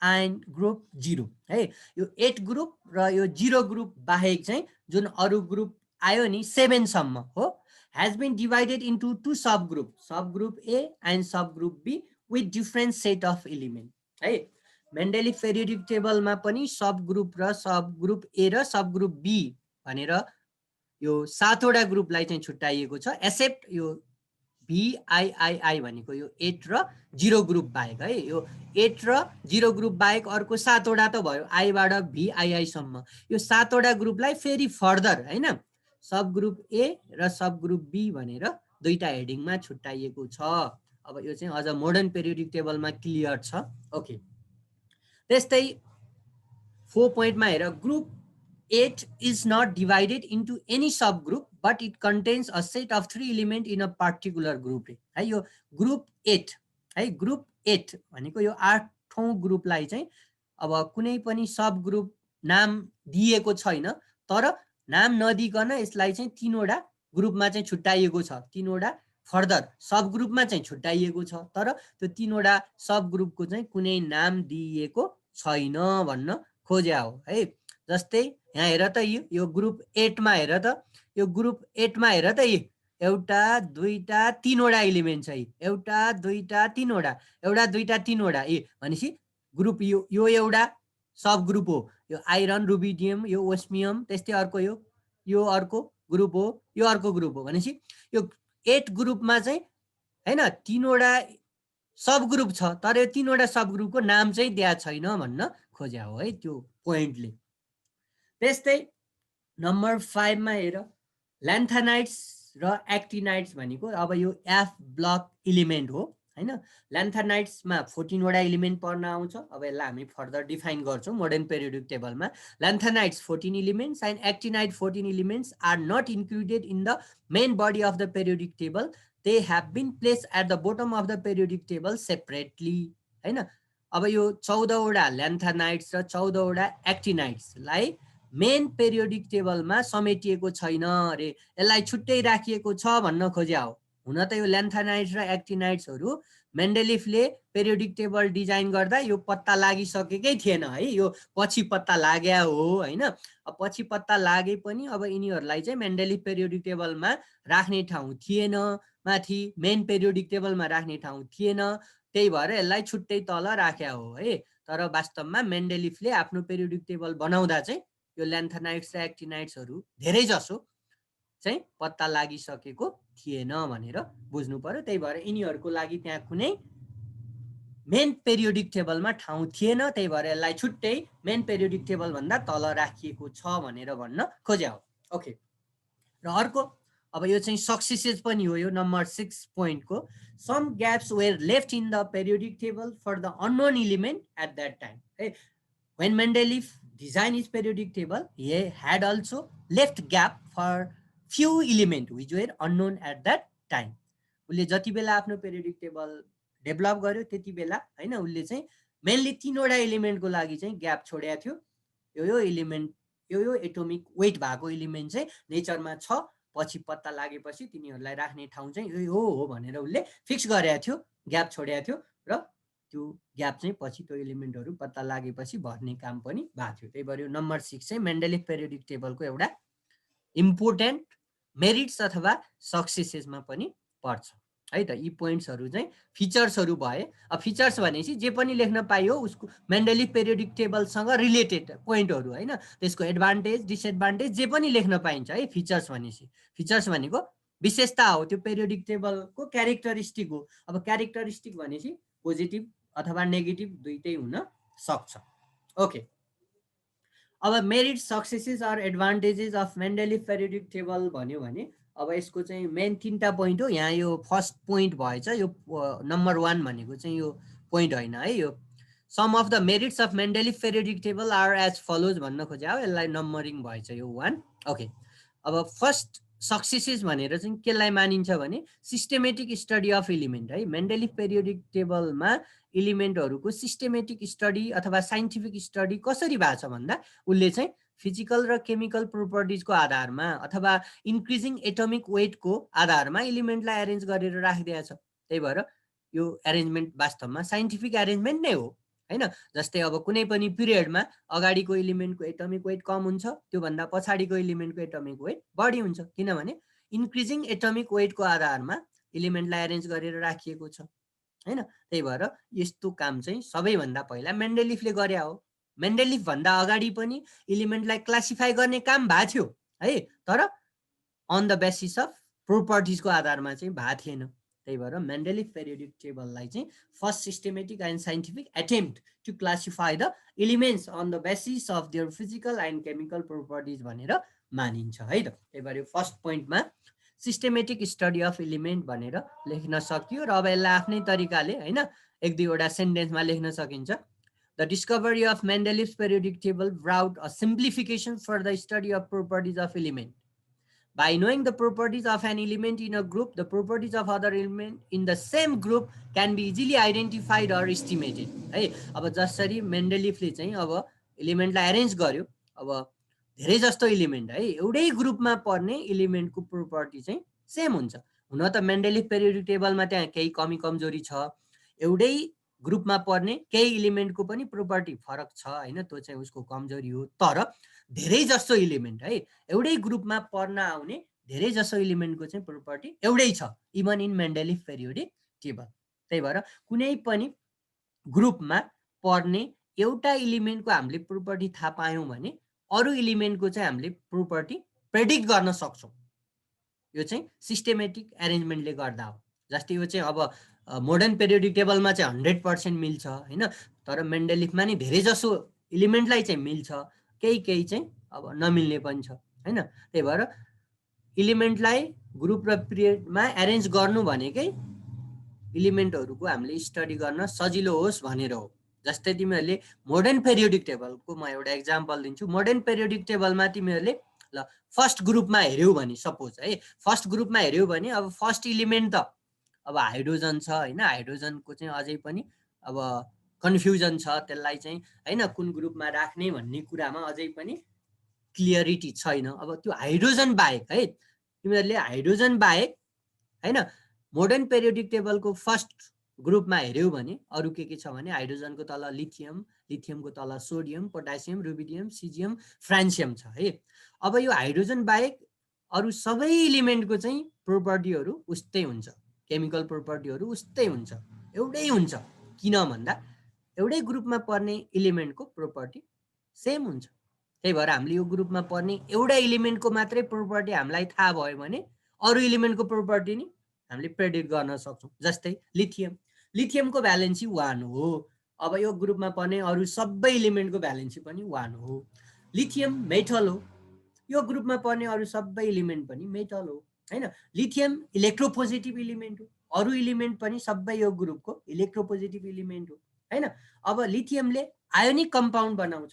and group 0 है। यो 8 ग्रुप र यो 0 ग्रुप बाहेक चाहिँ जुन अरू ग्रुप आयो नि 7 सम्म हो, has been divided into 2 subgroup, subgroup A and subgroup B with different set of element है। मेन्डेलिफ पेरियोडिक टेबलमा पनि सबग्रुप र सबग्रुप ए र सबग्रुप बी भनेर यो 7 वटा ग्रुपलाई चाहिँ छुट्याइएको छ, एक्सेप्ट यो VIII भनेको यो 8 र 0 ग्रुप बाहेक है। यो 8 र 0 ग्रुप बाहेक अर्को 7 वटा त भयो, I बाट VII सम्म। यो 7 वटा ग्रुपलाई फेरि फर्दर हैन सब ग्रुप ए र सब ग्रुप बी भनेर दुईटा हेडिङमा छुट्याइएको छ। अब यो चाहिँ अझ मोडर्न पेरियोडिक टेबलमा क्लियर छ। ओके, त्यस्तै 4 पोइन्टमा हेर group 8 is not divided into any subgroup but it contains a set of 3 element in a particular group है। यो ग्रुप 8 है, ग्रुप 8 भनेको यो 8औं ग्रुपलाई चाहिँ अब कुनै पनि सब ग्रुप नाम दिएको छैन, तर नाम नदिकन यसलाई चाहिँ 3 वटा ग्रुपमा चाहिँ छुट्याइएको छ, 3 वटा फर्दर सब ग्रुपमा चाहिँ छुट्याइएको छ, तर त्यो 3 वटा सब ग्रुपको चाहिँ कुनै नाम दिएको छैन भन्न खोज्या हो है। जस्तै यहाँ हेर त यो ग्रुप 8 मा हेर त, यो ग्रुप 8 मा हेर त एउटा दुईटा तीनवटा एलिमेन्ट छ, एउटा दुईटा तीनवटा, एउटा दुईटा तीनवटा भनेपछि ग्रुप यो एउटा सब ग्रुप हो। यो आइरन रुबिडियम यो ओस्मियम, त्यस्तै अर्को यो अर्को ग्रुप हो, यो अर्को ग्रुप हो भनेपछि यो 8 ग्रुपमा चाहिँ हैन तीनवटा सब ग्रुप छ, तर यो तीनवटा सब ग्रुपको नाम चाहिँ दिएको छैन भन्न खोज्या हो है त्यो पोइन्टले। त्यस्तै नम्बर 5 मा हेर ल्यान्थानाइट्स र एक्टिनाइट्स भनेको अब यो एफ ब्लक इलिमेन्ट हो हैन। ल्यान्थानाइट्समा 14 वटा इलिमेन्ट पर्न आउँछ। अब यसलाई हामी फर्दर डिफाइन गर्छौं मोडर्न पेरियोडिक टेबलमा। Lanthanides 14 elements and actinide 14 elements are not included in the main body of the periodic table, they have been placed at the bottom of the periodic table separately हैन। अब यो 14 वटा ल्यान्थानाइट्स र 14 वटा एक्टिनाइट्सलाई मेन पेरियोडिक टेबलमा समेटिएको छैन रे, यसलाई छुट्टै राखिएको छ भन्न खोज्या हो। हुन त यो ल्यान्थानाइट्स र एक्टिनाइट्सहरू मेन्डेलिफले पेरियोडिक टेबल डिजाइन गर्दा यो पत्ता लागिसकेकै थिएन है, यो पछि पत्ता लाग्या हो हैन। अब पछि पत्ता लागे पनि अब यिनीहरूलाई चाहिँ मेन्डेलिफ पेरियोडिक टेबलमा राख्ने ठाउँ थिएन, माथि मेन पेरियोडिक टेबलमा राख्ने ठाउँ थिएन, त्यही भएर यसलाई छुट्टै तल राख्या हो है। तर वास्तवमा मेन्डेलिफले आफ्नो पेरियोडिक टेबल बनाउँदा चाहिँ यो ल्यान्थानाइट्स र एक्टिनाइट्सहरू धेरै जसो चाहिँ पत्ता लागिसकेको थिएन भनेर बुझ्नु पर्यो। त्यही भएर यिनीहरूको लागि त्यहाँ कुनै मेन पेरियोडिक टेबलमा ठाउँ थिएन, त्यही भएर यसलाई छुट्टै मेन पेरियोडिक टेबल भन्दा तल राखिएको छ भनेर भन्न खोज्या हो। ओके, र अर्को अब यो चाहिँ सक्सेसेस पनि हो। यो नम्बर 6 पोइन्टको some gaps were left in the periodic table for the unknown element at that time है। When Mendeleev design his periodic table, he had also left gap for few element which were unknown at that time. उसले जति बेला आफ्नो पेरियोडिक टेबल डेभलप गर्यो त्यति बेला हैन उसले चाहिँ मेनली 3 वटा एलिमेन्टको लागि चाहिँ ग्याप छोडेको थियो। यो एलिमेन्ट यो एटोमिक वेट भएको एलिमेन्ट चाहिँ नेचरमा छ, पछि पत्ता लागेपछि तिनीहरूलाई राख्ने ठाउँ चाहिँ यो हो भनेर उसले फिक्स गरेको थियो, ग्याप छोडेको थियो र त्यो ग्याप चाहिँ पछि त्यो एलिमेन्टहरू पत्ता लागेपछि भर्ने काम पनि भएको थियो। त्यही भएर यो नम्बर 6 चाहिँ मेन्डेलिफ पेरियोडिक टेबलको एउटा इम्पोर्टेन्ट मेरिट्स अथवा सक्सेसेसमा पनि पर्छ है त। यी पोइन्ट्सहरू चाहिँ फिचर्सहरू भए। अब फिचर्स भनेपछि जे पनि लेख्न पाइयो उसको मेन्डेलिफ पेरियोडिक टेबलसँग रिलेटेड पोइन्टहरू हैन, त्यसको एडभान्टेज डिसएडभान्टेज जे पनि लेख्न पाइन्छ है फिचर्स भनेपछि। फिचर्स भनेको विशेषता हो, त्यो पेरियोडिक टेबलको क्यारेक्टरिस्टिक हो। अब क्यारेक्टरिस्टिक भनेपछि पोजिटिभ अथवा नेगेटिभ दुईटै हुन सक्छ। ओके, अब merit successes or advantages of Mendeleev periodic table भन्यो भने अब यसको चाहिँ मेन 3टा पोइन्ट हो। यहाँ यो फर्स्ट पोइन्ट भएछ, यो नम्बर 1 भनेको चाहिँ यो पोइन्ट होइन है। यो some of the merits of Mendeleev periodic table are as follows भन्न खोज्या हो, यसलाई नम्बरिङ भएछ यो 1। ओके, अब फर्स्ट सक्सेसेस भनेर चाहिँ केलाई मानिन्छ भने सिस्टेमेटिक स्टडी अफ एलिमेन्ट है। मेन्डेलिफ पेरियोडिक टेबलमा इलिमेन्टहरूको सिस्टेमेटिक स्टडी अथवा साइन्टिफिक स्टडी कसरी भएको छ भन्दा उसले चाहिँ फिजिकल र केमिकल प्रोपर्टिजको आधारमा अथवा इन्क्रिजिङ एटमिक वेटको आधारमा इलिमेन्टलाई एरेन्ज गरेर राखिदिएको छ। त्यही भएर यो एरेन्जमेन्ट वास्तवमा साइन्टिफिक एरेन्जमेन्ट नै हो हैन। जस्तै अब कुनै पनि पिरियडमा अगाडिको इलिमेन्टको एटमिक वेट कम हुन्छ, त्योभन्दा पछाडिको इलिमेन्टको एटमिक वेट बढी हुन्छ, किनभने इन्क्रिजिङ एटमिक वेटको आधारमा इलिमेन्टलाई एरेन्ज गरेर राखिएको छ हैन। त्यही भएर यस्तो काम चाहिँ सबैभन्दा पहिला मेन्डेलिफले गरे हो। मेन्डेलिफ भन्दा अगाडि पनि इलिमेन्टलाई क्लासिफाई गर्ने काम भएको थियो है, तर अन द बेसिस अफ प्रोपर्टिजको आधारमा चाहिँ भएको थिएन। त्यही भएर मेन्डेलिफ पेरियोडिक टेबललाई चाहिँ first systematic and scientific attempt to classify the elements on the basis of their physical and chemical properties भनेर मानिन्छ है त। त्यही भएर यो फर्स्ट पोइन्टमा सिस्टेमेटिक स्टडी अफ एलिमेन्ट भनेर लेख्न सकियो र अब यसलाई आफ्नै तरिकाले हैन एक दुईवटा सेन्टेन्समा लेख्न सकिन्छ। The discovery of Mendeleev's periodic table brought a simplification for the study of properties of element. By knowing the properties of an element in a group, the properties of other element in the same group can be easily identified or estimated. है अब जसरी मेन्डेलिफले चाहिँ अब एलिमेन्टलाई एरेन्ज गर्यो, अब धेरै जस्तो एलिमेन्ट है एउटै ग्रुपमा पर्ने एलिमेन्टको प्रोपर्टी चाहिँ सेम हुन्छ। हुन त मेन्डेलिफ पेरियोडिक टेबलमा त्यहाँ केही कमी कमजोरी छ, एउटै ग्रुपमा पर्ने केही एलिमेन्टको पनि प्रोपर्टी फरक छ हैन, त्यो चाहिँ उसको कमजोरी हो। तर धेरै जस्तो एलिमेन्ट है एउटै ग्रुपमा पर्न आउने धेरै जसो एलिमेन्टको चाहिँ प्रोपर्टी एउटै छ even in Mendeleev periodic table. त्यही भएर कुनै पनि ग्रुपमा पर्ने एउटा एलिमेन्टको हामीले प्रोपर्टी थाहा पायौँ भने अरू एलिमेन्टको चाहिँ हामीले प्रोपर्टी प्रेडिक्ट गर्न सक्छौँ। यो चाहिँ सिस्टेमेटिक एरेन्जमेन्टले गर्दा हो। जस्तै यो चाहिँ अब मोडर्न पेरियोडिक टेबलमा चाहिँ 100% मिल्छ हैन, तर मेन्डेलिफमा नि धेरै जसो एलिमेन्टलाई चाहिँ मिल्छ, केही केही चाहिँ अब नमिल्ने पनि छ हैन। त्यही भएर एलिमेन्टलाई ग्रुप र पिरियडमा एरेन्ज गर्नु भनेकै एलिमेन्टहरूको हामीले स्टडी गर्न सजिलो होस् भनेर हो। जस्तै तिमीहरूले मोडर्न पेरियोडिक टेबलको म एउटा एक्जाम्पल दिन्छु। मोडर्न पेरियोडिक टेबलमा तिमीहरूले ल फर्स्ट ग्रुपमा हेऱ्यौ भने सपोज है फर्स्ट ग्रुपमा हेऱ्यौ भने अब फर्स्ट एलिमेन्ट त अब हाइड्रोजन छ हैन, हाइड्रोजनको चाहिँ अझै पनि अब कन्फ्युजन छ, त्यसलाई चाहिँ हैन कुन ग्रुपमा राख्ने भन्ने कुरामा अझै पनि क्लियरिटी छैन। अब त्यो हाइड्रोजन बाहेक है तिमीहरूले हाइड्रोजन बाहेक हैन मोडर्न पेरियोडिक टेबलको फर्स्ट ग्रुपमा हेऱ्यौ भने अरू के छ भने हाइड्रोजनको तल लिथियम, लिथियमको तल सोडियम, पोटासियम, रुबिडियम, सिजियम, फ्रान्सियम छ है। अब यो हाइड्रोजन बाहेक अरू सबै एलिमेन्टको चाहिँ प्रोपर्टीहरू उस्तै हुन्छ, केमिकल प्रोपर्टीहरू उस्तै हुन्छ, एउटै हुन्छ। किन भन्दा एउटै ग्रुपमा पर्ने एलिमेन्टको प्रोपर्टी सेम हुन्छ। त्यही भएर हामीले यो ग्रुपमा पर्ने एउटा एलिमेन्टको मात्रै प्रोपर्टी हामीलाई थाहा भयो भने अरू एलिमेन्टको प्रोपर्टी नि हामीले प्रेडिक्ट गर्न सक्छौँ। जस्तै लिथियम, लिथियमको भ्यालेन्सी 1 हो। अब यो ग्रुपमा पर्ने अरू सबै एलिमेन्टको भ्यालेन्सी पनि 1 हो। लिथियम मेटल हो, यो ग्रुपमा पर्ने अरू सबै एलिमेन्ट पनि मेटल हो हैन। लिथियम इलेक्ट्रोपोजिटिभ एलिमेन्ट हो, अरू एलिमेन्ट पनि सबै यो ग्रुपको इलेक्ट्रोपोजिटिभ एलिमेन्ट हो हैन। अब लिथियमले आयोनिक कम्पाउन्ड बनाउँछ,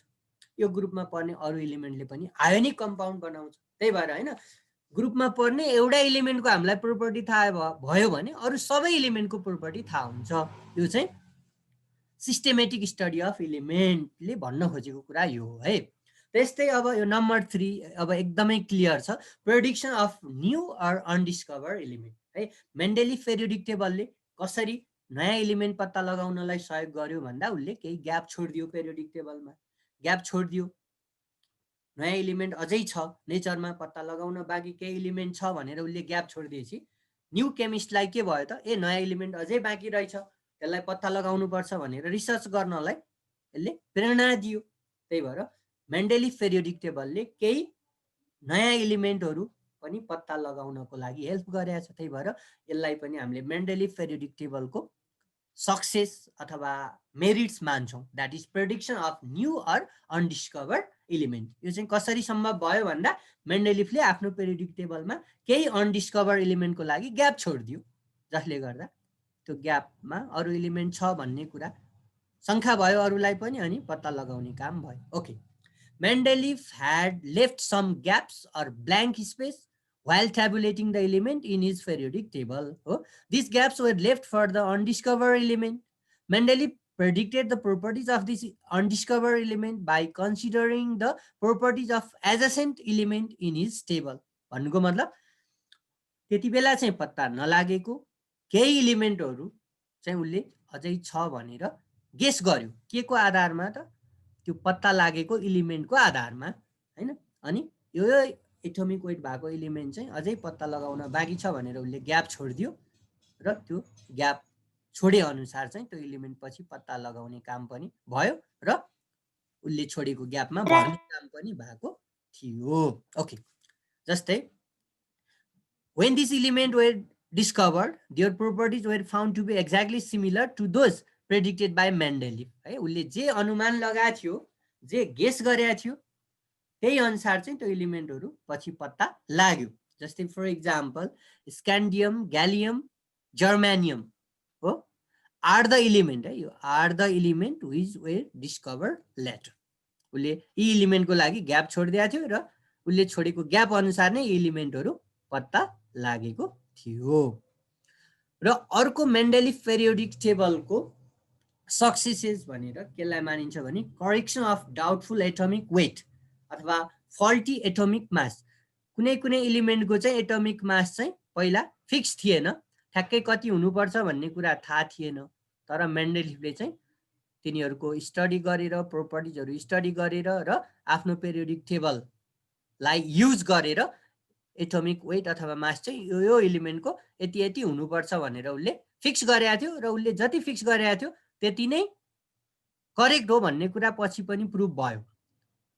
यो ग्रुपमा पर्ने अरू एलिमेन्टले पनि आयोनिक कम्पाउन्ड बनाउँछ। त्यही भएर हैन ग्रुपमा पर्ने एउटा एलिमेन्टको हामीलाई प्रोपर्टी थाहा भयो भने अरू सबै एलिमेन्टको प्रोपर्टी थाहा हुन्छ। यो चाहिँ सिस्टेमेटिक स्टडी अफ एलिमेन्टले भन्न खोजेको कुरा यो हो है। त्यस्तै अब यो नम्बर 3 अब एकदमै क्लियर छ, prediction of new or undiscover element है। मेन्डेलिफ पेरियोडिक टेबलले कसरी नयाँ एलिमेन्ट पत्ता लगाउनलाई सहयोग गर्यो भन्दा उसले केही ग्याप छोडिदियो, पेरियोडिक टेबलमा ग्याप छोडिदियो। नयाँ एलिमेन्ट अझै छ नेचरमा पत्ता लगाउन बाँकी केही एलिमेन्ट छ भनेर उसले ग्याप छोडिदिएपछि न्यू केमिस्टलाई के भयो त ए नयाँ एलिमेन्ट अझै बाँकी रहेछ, त्यसलाई पत्ता लगाउनुपर्छ भनेर रिसर्च गर्नलाई यसले प्रेरणा दियो। त्यही भएर मेन्डेलिफ पेरियोडिक टेबलले केही नयाँ एलिमेन्टहरू पनि पत्ता लगाउनको लागि हेल्प गरेको छ। त्यही भएर यसलाई पनि हामीले मेन्डेलिफ पेरियोडिक टेबलको सक्सेस अथवा मेरिट्स मान्छौँ, that is prediction of new or undiscovered element. यो चाहिँ कसरी सम्भव भयो भन्दा मेन्डेलिफले आफ्नो पेरियोडिक टेबलमा केही अनडिस्कभर्ड एलिमेन्टको लागि ग्याप छोडिदियो, जसले गर्दा त्यो ग्यापमा अरू एलिमेन्ट छ भन्ने कुरा शङ्का भयो अरूलाई पनि अनि पत्ता लगाउने काम भयो। Okay, Mendeleev had left some gaps or blank space while tabulating the element in his periodic table. These gaps were left for the undiscovered element. Mendeleev predicted the properties of this undiscovered element by considering the properties of adjacent element in his table. भन्नुको मतलब त्यति बेला चाहिँ पत्ता नलागेको केही इलिमेन्टहरु चाहिँ उले अझै छ भनेर गेस गर्यो के को आधारमा त त्यो पत्ता लागेको इलिमेन्टको आधारमा हैन अनि यो एटोमिक वेट भएको इलिमेन्ट चाहिँ अझै पत्ता लगाउन बाँकी छ भनेर उले ग्याप छोड्दियो र त्यो ग्याप छोडे अनुसार चाहिँ त्यो इलिमेन्ट पछि पत्ता लगाउने काम पनि भयो र उले छोडेको ग्यापमा भर्ने काम पनि भएको थियो ओके जस्तै when these elements were discovered their properties were found to be exactly similar to those predicted by Mendeleev है उले जे अनुमान लगाएको थियो जे गेस गरेको थियो त्यही अनुसार चाहिँ त्यो इलिमेन्टहरु पछि पत्ता लाग्यो जस्तै for example scandium gallium germanium हो आर द इलिमेन्ट है यो are the element which were discovered later उले यी इलिमेन्टको लागि ग्याप छोडिदिएको थियो र उले छोडेको ग्याप अनुसार नै इलिमेन्टहरु पत्ता लागेको थियो र अर्को मेन्डेलिभ पेरियोडिक टेबलको सक्सेसेस भनेर केलाई मानिन्छ भने correction of doubtful atomic weight अथवा फल्टी एटोमिक मास कुनै कुनै इलिमेन्टको चाहिँ एटोमिक मास चाहिँ पहिला फिक्स थिएन ठ्याक्कै कति हुनुपर्छ भन्ने कुरा थाहा थिएन तर मेन्डेलिभले चाहिँ तिनीहरुको स्टडी गरेर प्रोपर्टिजहरु स्टडी गरेर र आफ्नो पेरियोडिक टेबललाई युज गरेर एटोमिक वेट अथवा मास चाहिँ यो इलिमेन्टको यति यति हुनुपर्छ भनेर उले फिक्स गरेको थियो र उले जति फिक्स गरेको थियो त्यति नै करेक्ट हो भन्ने कुरा पछि पनि प्रुफ भयो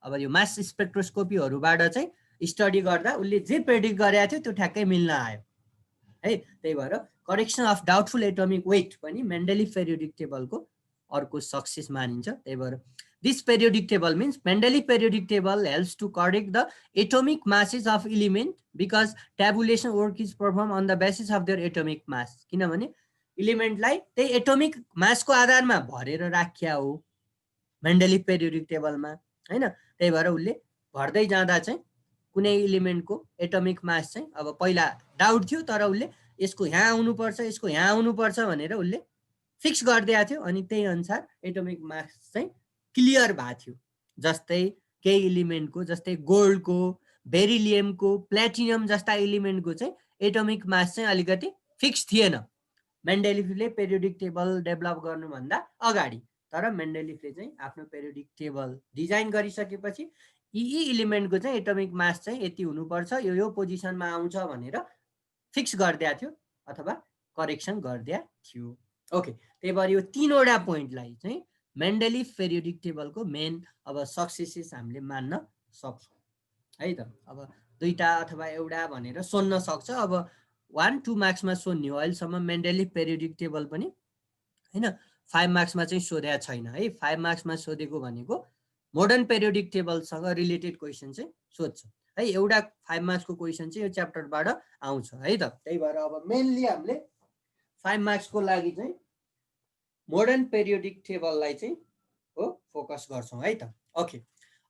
अब यो मास स्पेक्ट्रोस्कोपीहरुबाट चाहिँ स्टडी गर्दा उले जे प्रेडिक्ट गरेको थियो त्यो ठ्याक्कै मिल्न आयो है त्यही भएर correction of doubtful atomic weight पनि मेन्डेलिभ पेरियोडिक टेबलको अर्को सक्सेस मानिन्छ त्यही भएर this periodic table means Mendeleev periodic table helps to correct the atomic masses of element because tabulation work is performed on the basis of their atomic mass किनभने इलिमेन्टलाई त्यही एटोमिक मासको आधारमा भरेर राख्या हो मेन्डेलिभ पेरियोडिक टेबलमा हैन त्यही भएर उले भर्दै जाँदा चाहिँ कुनै इलिमेन्टको एटोमिक मास चाहिँ अब पहिला डाउट थियो तर उले यसको यहाँ आउनुपर्छ यसको यहाँ आउनुपर्छ भनेर उले फिक्स गरिदिएको थियो अनि त्यही अनुसार एटोमिक मास चाहिँ क्लियर भएको थियो जस्तै केही इलिमेन्टको जस्तै गोल्डको बेरिलियमको प्लेटिनियम जस्ता इलिमेन्टको चाहिँ एटोमिक मास चाहिँ अलिकति फिक्स थिएन मेन्डेलिभले पेरियोडिक टेबल डेभलप गर्नुभन्दा अगाडि तर मेन्डेलिभले चाहिँ आफ्नो पेरियोडिक टेबल डिजाइन गरिसकेपछि यी इलिमेन्टको चाहिँ एटोमिक मास चाहिँ यति हुनुपर्छ यो पोजिसनमा आउँछ भनेर फिक्स गरिदिएको थियो अथवा करेक्सन गरिदिएको थियो ओके त्यही भएर यो तीनवटा पोइन्टलाई चाहिँ मेन्डेलिभ पेरियोडिक टेबलको मेन अब सक्सेसेस हामीले मान्न सक्छौँ है त अब दुईटा अथवा एउटा भनेर सोध्न सक्छ अब 1-2 मार्क्समा सोध्ने हो अहिलेसम्म मेन्डेलिभ पेरियोडिक टेबल पनि हैन 5 मार्क्समा चाहिँ सोधेको छैन है 5 मार्क्समा सोधेको भनेको मोडर्न पेरियोडिक टेबलसँग रिलेटेड क्वेसन चाहिँ सोध्छ है एउटा 5 मार्क्सको क्वेसन चाहिँ यो च्याप्टरबाट आउँछ है त त्यही भएर अब मेनली हामीले 5 मार्क्सको लागि चाहिँ मोडर्न पेरियोडिक टेबललाई चाहिँ हो फोकस गर्छौं है त ओके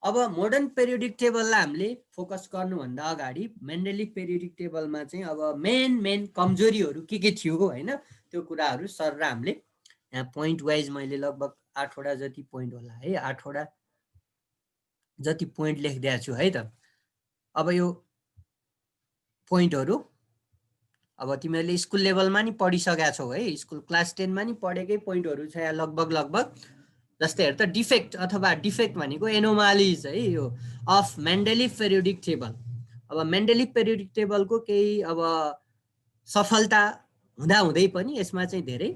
अब मोडर्न पेरियोडिक टेबललाई हामीले फोकस गर्नुभन्दा अगाडि मेन्डेलिभ पेरियोडिक टेबलमा चाहिँ अब मेन कमजोरीहरू के थियो हैन त्यो कुराहरू सर र हामीले यहाँ पोइन्ट वाइज मैले लगभग 8 वटा जति पोइन्ट होला है 8 वटा जति पोइन्ट लेखिदिएको छु है त अब यो पोइन्टहरू अब तिमीहरूले स्कुल लेभलमा नि पढिसकेका छौ है स्कुल क्लास 10 मा नि पढेकै पोइन्टहरू छ यहाँ लगभग जस्तै हेर त डिफेक्ट अथवा डिफेक्ट भनेको एनोमालिज है यो अफ मेन्डेलिभ पेरियोडिक टेबल अब मेन्डेलिभ पेरियोडिक टेबलको केही अब सफलता हुँदा हुँदै पनि यसमा चाहिँ धेरै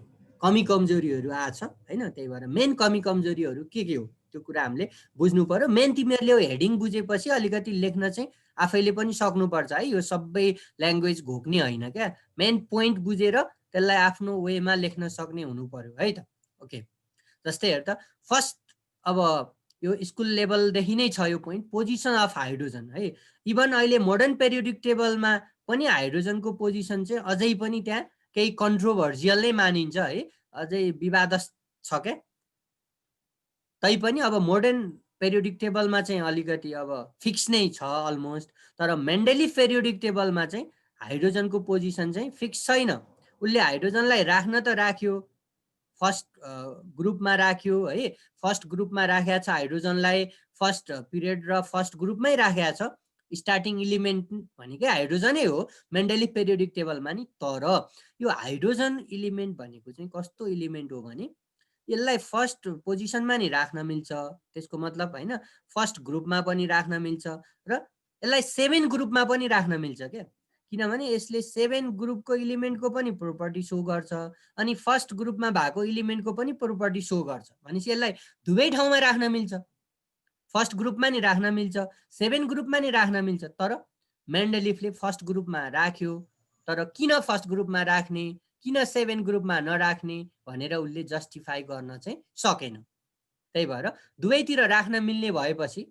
कमी कमजोरीहरू आछ हैन त्यही भएर मेन कमी कमजोरीहरू के हो त्यो कुरा हामीले बुझ्नु पर्यो मेन तिमीहरूले हेडिङ बुझेपछि अलिकति लेख्न चाहिँ आफैले पनि सक्नुपर्छ है यो सबै ल्याङ्ग्वेज घोक्ने हैन क्या मेन पोइन्ट बुझेर त्यसलाई आफ्नो वेमा लेख्न सक्ने हुनु पर्यो है त ओके जस्तै हेर त फर्स्ट अब यो स्कुल लेभलदेखि नै छ यो पोइन्ट पोजिसन अफ हाइड्रोजन है इभन अहिले मोडर्न पेरियोडिक टेबलमा पनि हाइड्रोजनको पोजिसन चाहिँ अझै पनि त्यहाँ केही कन्ट्रोभर्सियल नै मानिन्छ है अझै विवादस्त छ क्या तैपनि अब मोडर्न पेरियोडिक टेबलमा चाहिँ अलिकति अब फिक्स नै छ अलमोस्ट तर मेन्डेलिभ पेरियोडिक टेबलमा चाहिँ हाइड्रोजनको पोजिसन चाहिँ फिक्स छैन उसले हाइड्रोजनलाई राख्न त राख्यो फर्स्ट ग्रुपमा राख्यो है, फर्स्ट ग्रुपमा राखेको छ हाइड्रोजनलाई, फर्स्ट पिरियड र फर्स्ट ग्रुपमै राखेको छ, स्टार्टिङ इलिमेन्ट भनेकै हाइड्रोजनै हो मेन्डेलिफ पेरियोडिक टेबलमा नि। तर यो हाइड्रोजन इलिमेन्ट भनेको चाहिँ कस्तो इलिमेन्ट हो भने यसलाई फर्स्ट पोजिसनमा नि राख्न मिल्छ, त्यसको मतलब होइन फर्स्ट ग्रुपमा पनि राख्न मिल्छ र यसलाई 7 ग्रुपमा पनि राख्न मिल्छ क्या, किनभने यसले 7 ग्रुपको इलिमेन्टको पनि प्रोपर्टी सो गर्छ अनि फर्स्ट ग्रुपमा भएको इलिमेन्टको पनि प्रोपर्टी सो गर्छ। भनेपछि यसलाई दुवै ठाउँमा राख्न मिल्छ, फर्स्ट ग्रुपमा नि राख्न मिल्छ, 7 ग्रुपमा नि राख्न मिल्छ। तर मेन्डेलिफले फर्स्ट ग्रुपमा राख्यो, तर किन फर्स्ट ग्रुपमा राख्ने, किन 7 ग्रुपमा नराख्ने भनेर उसले जस्टिफाई गर्न चाहिँ सकेन। त्यही भएर दुवैतिर राख्न मिल्ने भएपछि,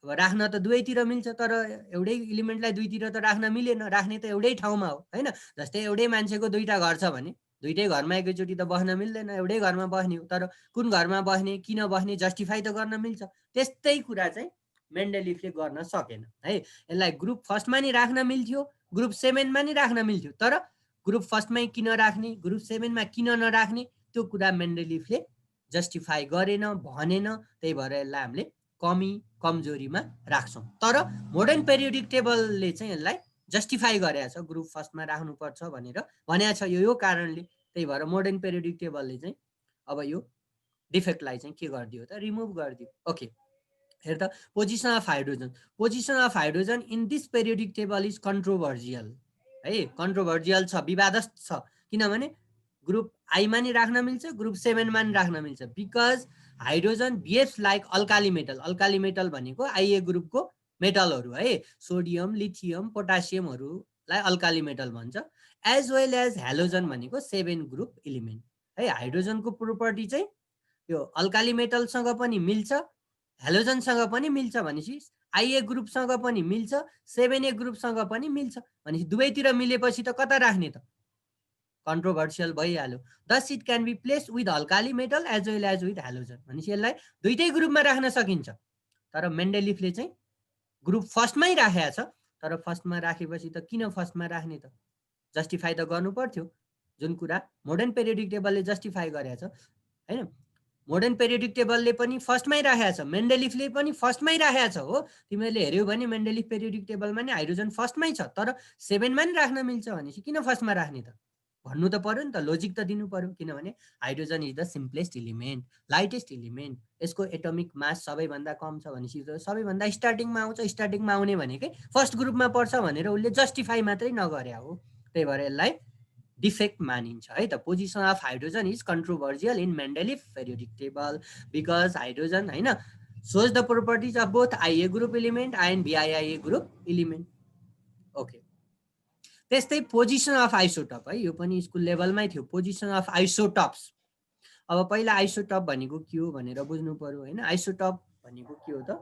अब राख्न त दुवैतिर मिल्छ तर एउटै इलिमेन्टलाई दुईतिर त राख्न मिलेन, राख्ने त एउटै ठाउँमा हो होइन। जस्तै एउटै मान्छेको दुईटा घर छ भने दुईटै घरमा एकैचोटि त बस्न मिल्दैन, एउटै घरमा बस्ने हो, तर कुन घरमा बस्ने, किन बस्ने जस्टिफाई त गर्न मिल्छ। त्यस्तै कुरा चाहिँ मेन्डेलिफले गर्न सकेन है। यसलाई ग्रुप फर्स्टमा नि राख्न मिल्थ्यो, ग्रुप 7मा नि राख्न मिल्थ्यो, तर ग्रुप फर्स्टमै किन राख्ने, ग्रुप 7मा किन नराख्ने, त्यो कुरा मेन्डेलिफले जस्टिफाई गरेन, भनेन। त्यही भएर यसलाई हामीले कमी कमजोरीमा राख्छौँ। तर मोडर्न पेरियोडिक टेबलले चाहिँ यसलाई जस्टिफाई गरेको छ, ग्रुप फर्स्टमा राख्नुपर्छ भनेर भनेको छ यो कारणले। त्यही भएर मोडर्न पेरियोडिक टेबलले चाहिँ अब यो डिफेक्टलाई चाहिँ के गरिदियो त, रिमुभ गरिदियो। ओके, हेर त position of hydrogen, position of hydrogen in this periodic table is controversial है, कन्ट्रोभर्जियल छ, विवादस्त छ। किनभने ग्रुप आईमा नि राख्न मिल्छ, ग्रुप 7मा नि राख्न मिल्छ, because hydrogen behaves like alkali metal. Alkali metal भनेको आइए ग्रुपको मेटलहरू है, सोडियम, लिथियम, पोटासियमहरूलाई अल्काली मेटल भन्छ। एज वेल एज हेलोजन भनेको 7 ग्रुप इलिमेन्ट है। हाइड्रोजनको प्रोपर्टी चाहिँ यो अल्काली मेटलसँग पनि मिल्छ, हेलोजनसँग पनि मिल्छ, भनेपछि आइए ग्रुपसँग पनि मिल्छ, 7A ग्रुपसँग पनि मिल्छ। भनेपछि दुवैतिर मिलेपछि त कता राख्ने त, कन्ट्रोभर्सियल भइहाल्यो। Thus it can be place with alkali metal as well as with halogen. भनेपछि यसलाई दुईटै ग्रुपमा राख्न सकिन्छ। तर मेन्डेलिफले चाहिँ ग्रुप फर्स्टमै राखेको छ, तर फर्स्टमा राखेपछि त किन फर्स्टमा राख्ने त, जस्टिफाई त गर्नु पर्थ्यो, जुन कुरा मोडर्न पेरियोडिक टेबलले जस्टिफाई गरेको छ होइन। मोडर्न पेरियोडिक टेबलले पनि फर्स्टमै राखेको छ, मेन्डेलिफले पनि फर्स्टमै राखेको छ हो। तिमीहरूले हेऱ्यौ भने मेन्डेलिफ पेरियोडिक टेबलमा नि हाइड्रोजन फर्स्टमै छ, तर 7मा नि राख्न मिल्छ, भनेपछि किन फर्स्टमा राख्ने त भन्नु त पर्यो नि त, लोजिक त दिनु पर्यो। किनभने hydrogen is the simplest element, lightest element, यसको एटोमिक मास सबैभन्दा कम छ, भनेपछि सबैभन्दा स्टार्टिङमा आउँछ, स्टार्टिङमा आउने भनेकै फर्स्ट ग्रुपमा पर्छ भनेर उसले जस्टिफाई मात्रै नगरे हो। त्यही भएर यसलाई डिफेक्ट मानिन्छ है त। Position of hydrogen is controversial in Mendeleev periodic table because hydrogen होइन shows the properties of both IA group element and BIIA group element. Okay, त्यस्तै पोजिसन अफ आइसोटप है, यो पनि स्कुल लेभलमै थियो, पोजिसन अफ आइसोटप्स। अब पहिला आइसोटप भनेको के हो भनेर बुझ्नु पर्यो होइन। आइसोटप भनेको के हो त,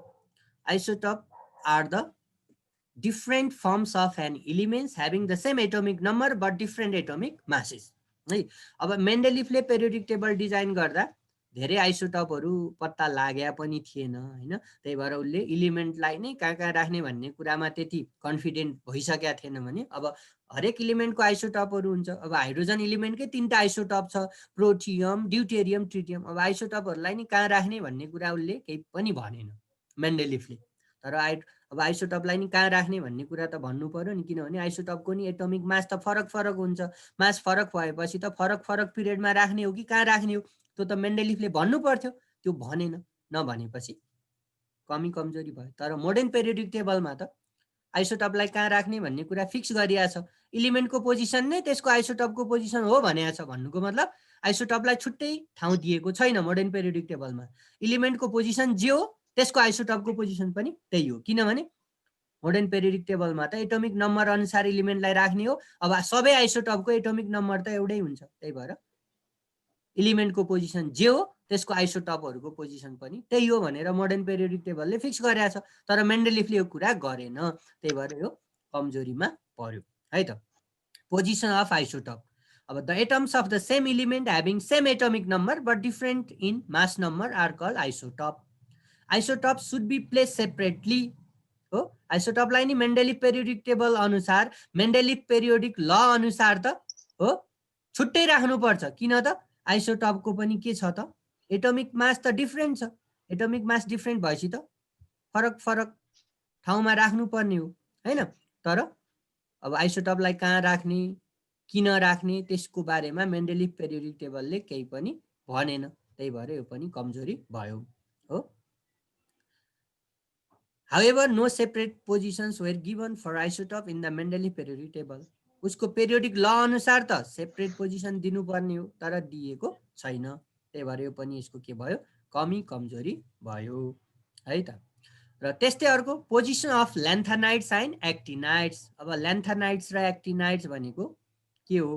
isotope are the different forms of an elements having the same atomic number but different atomic masses है। अब मेन्डेलिफले पेरियोडिक टेबल डिजाइन गर्दा धेरै आइसोटपहरू पत्ता लाग्या पनि थिएन होइन। त्यही भएर उसले इलिमेन्टलाई नै कहाँ कहाँ राख्ने भन्ने कुरामा त्यति कन्फिडेन्ट भइसकेका थिएन भने अब हरेक इलिमेन्टको आइसोटपहरू हुन्छ। अब हाइड्रोजन इलिमेन्टकै 3टा आइसोटप छ, प्रोटियम, ड्युटेरियम, ट्रिटियम। अब आइसोटपहरूलाई नि कहाँ राख्ने भन्ने कुरा उसले केही पनि भनेन मेन्डेलिफले। तर अब आइसोटपलाई नि कहाँ राख्ने भन्ने कुरा त भन्नु पर्यो नि, किनभने आइसोटपको नि एटोमिक मास त फरक फरक हुन्छ। मास फरक भएपछि त फरक फरक पिरियडमा राख्ने हो कि कहाँ राख्ने हो त्यो त मेन्डेलिफले भन्नु पर्थ्यो, त्यो भनेन। नभनेपछि कमी कमजोरी भयो। तर मोडर्न पेरियोडिक टेबलमा त आइसोटपलाई कहाँ राख्ने भन्ने कुरा फिक्स गरिएको छ, इलिमेन्टको पोजिसन नै त्यसको आइसोटपको पोजिसन हो भनेको छ। भन्नुको मतलब आइसोटपलाई छुट्टै ठाउँ दिएको छैन मोडर्न पेरियोडिक टेबलमा, इलिमेन्टको पोजिसन जे हो त्यसको आइसोटपको पोजिसन पनि त्यही हो। किनभने मोडर्न पेरियोडिक टेबलमा त एटोमिक नम्बर अनुसार इलिमेन्टलाई राख्ने हो। अब सबै आइसोटपको एटोमिक नम्बर त एउटै हुन्छ, त्यही भएर इलिमेन्टको पोजिसन जे हो त्यसको आइसोटपहरूको पोजिसन पनि त्यही हो भनेर मोडर्न पेरियोडिक टेबलले फिक्स गरेको छ। तर मेन्डेलिफले यो कुरा गरेन, त्यही भएर यो कमजोरीमा पर्यो है त। पोजिसन अफ आइसोटप, अब the atoms of the same element having same atomic number but different in mass number are called isotope. Isotope should be place separately हो। आइसोटपलाई नि मेन्डेलिफ पेरियोडिक टेबल अनुसार, मेन्डेलिफ पेरियोडिक ल अनुसार त हो छुट्टै राख्नुपर्छ। किन त, आइसोटपको पनि के छ त एटोमिक मास त डिफ्रेन्ट छ एटोमिक मास डिफ्रेन्ट भएपछि त फरक फरक ठाउँमा राख्नुपर्ने हो हैन तर अब आइसोटपलाई कहाँ राख्ने किन राख्ने त्यसको बारेमा मेन्डेलिभ पेरियोडिक टेबलले केही पनि भनेन त्यही भएर यो पनि कमजोरी भयो हो However, no separate positions were given for isotope in the Mendeleev periodic table. उसको पेरियोडिक ल अनुसार त सेपरेट पोजिसन दिनुपर्ने हो तर दिएको छैन त्यही भएर यो पनि यसको के भयो कमी कमजोरी भयो है त र त्यस्तै अर्को पोजिसन अफ ल्यान्थानाइड्स एन्ड एक्टिनाइड्स अब ल्यान्थानाइड्स र एक्टिनाइड्स भनेको के हो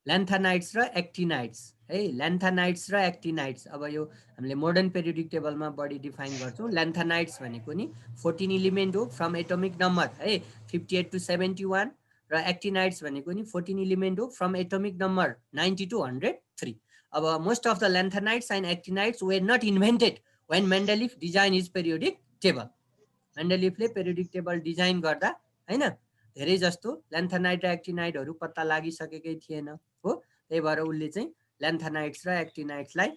ल्यान्थानाइड्स र एक्टिनाइड्स है ल्यान्थानाइड्स र एक्टिनाइड्स अब यो हामीले मोडर्न पेरियोडिक टेबलमा बढी डिफाइन गर्छौँ ल्यान्थानाइड्स भनेको नि 14 इलिमेन्ट हो फ्रम एटोमिक नम्बर है 58 to 71 र एक्टिनाइड्स भनेको नि 14 इलिमेन्ट हो फ्रम एटोमिक नम्बर 90 to 103 अब most of the lanthanides and actinides were not invented when Mendeleev design is periodic table मेन्डेलिभले पेरियोडिक टेबल डिजाइन गर्दा हैन धेरै जस्तो ल्यान्थानाइड र एक्टिनाइडहरू पत्ता लागिसकेकै थिएन हो त्यही भएर उसले चाहिँ ल्यान्थानाइड्स र एक्टिनाइड्सलाई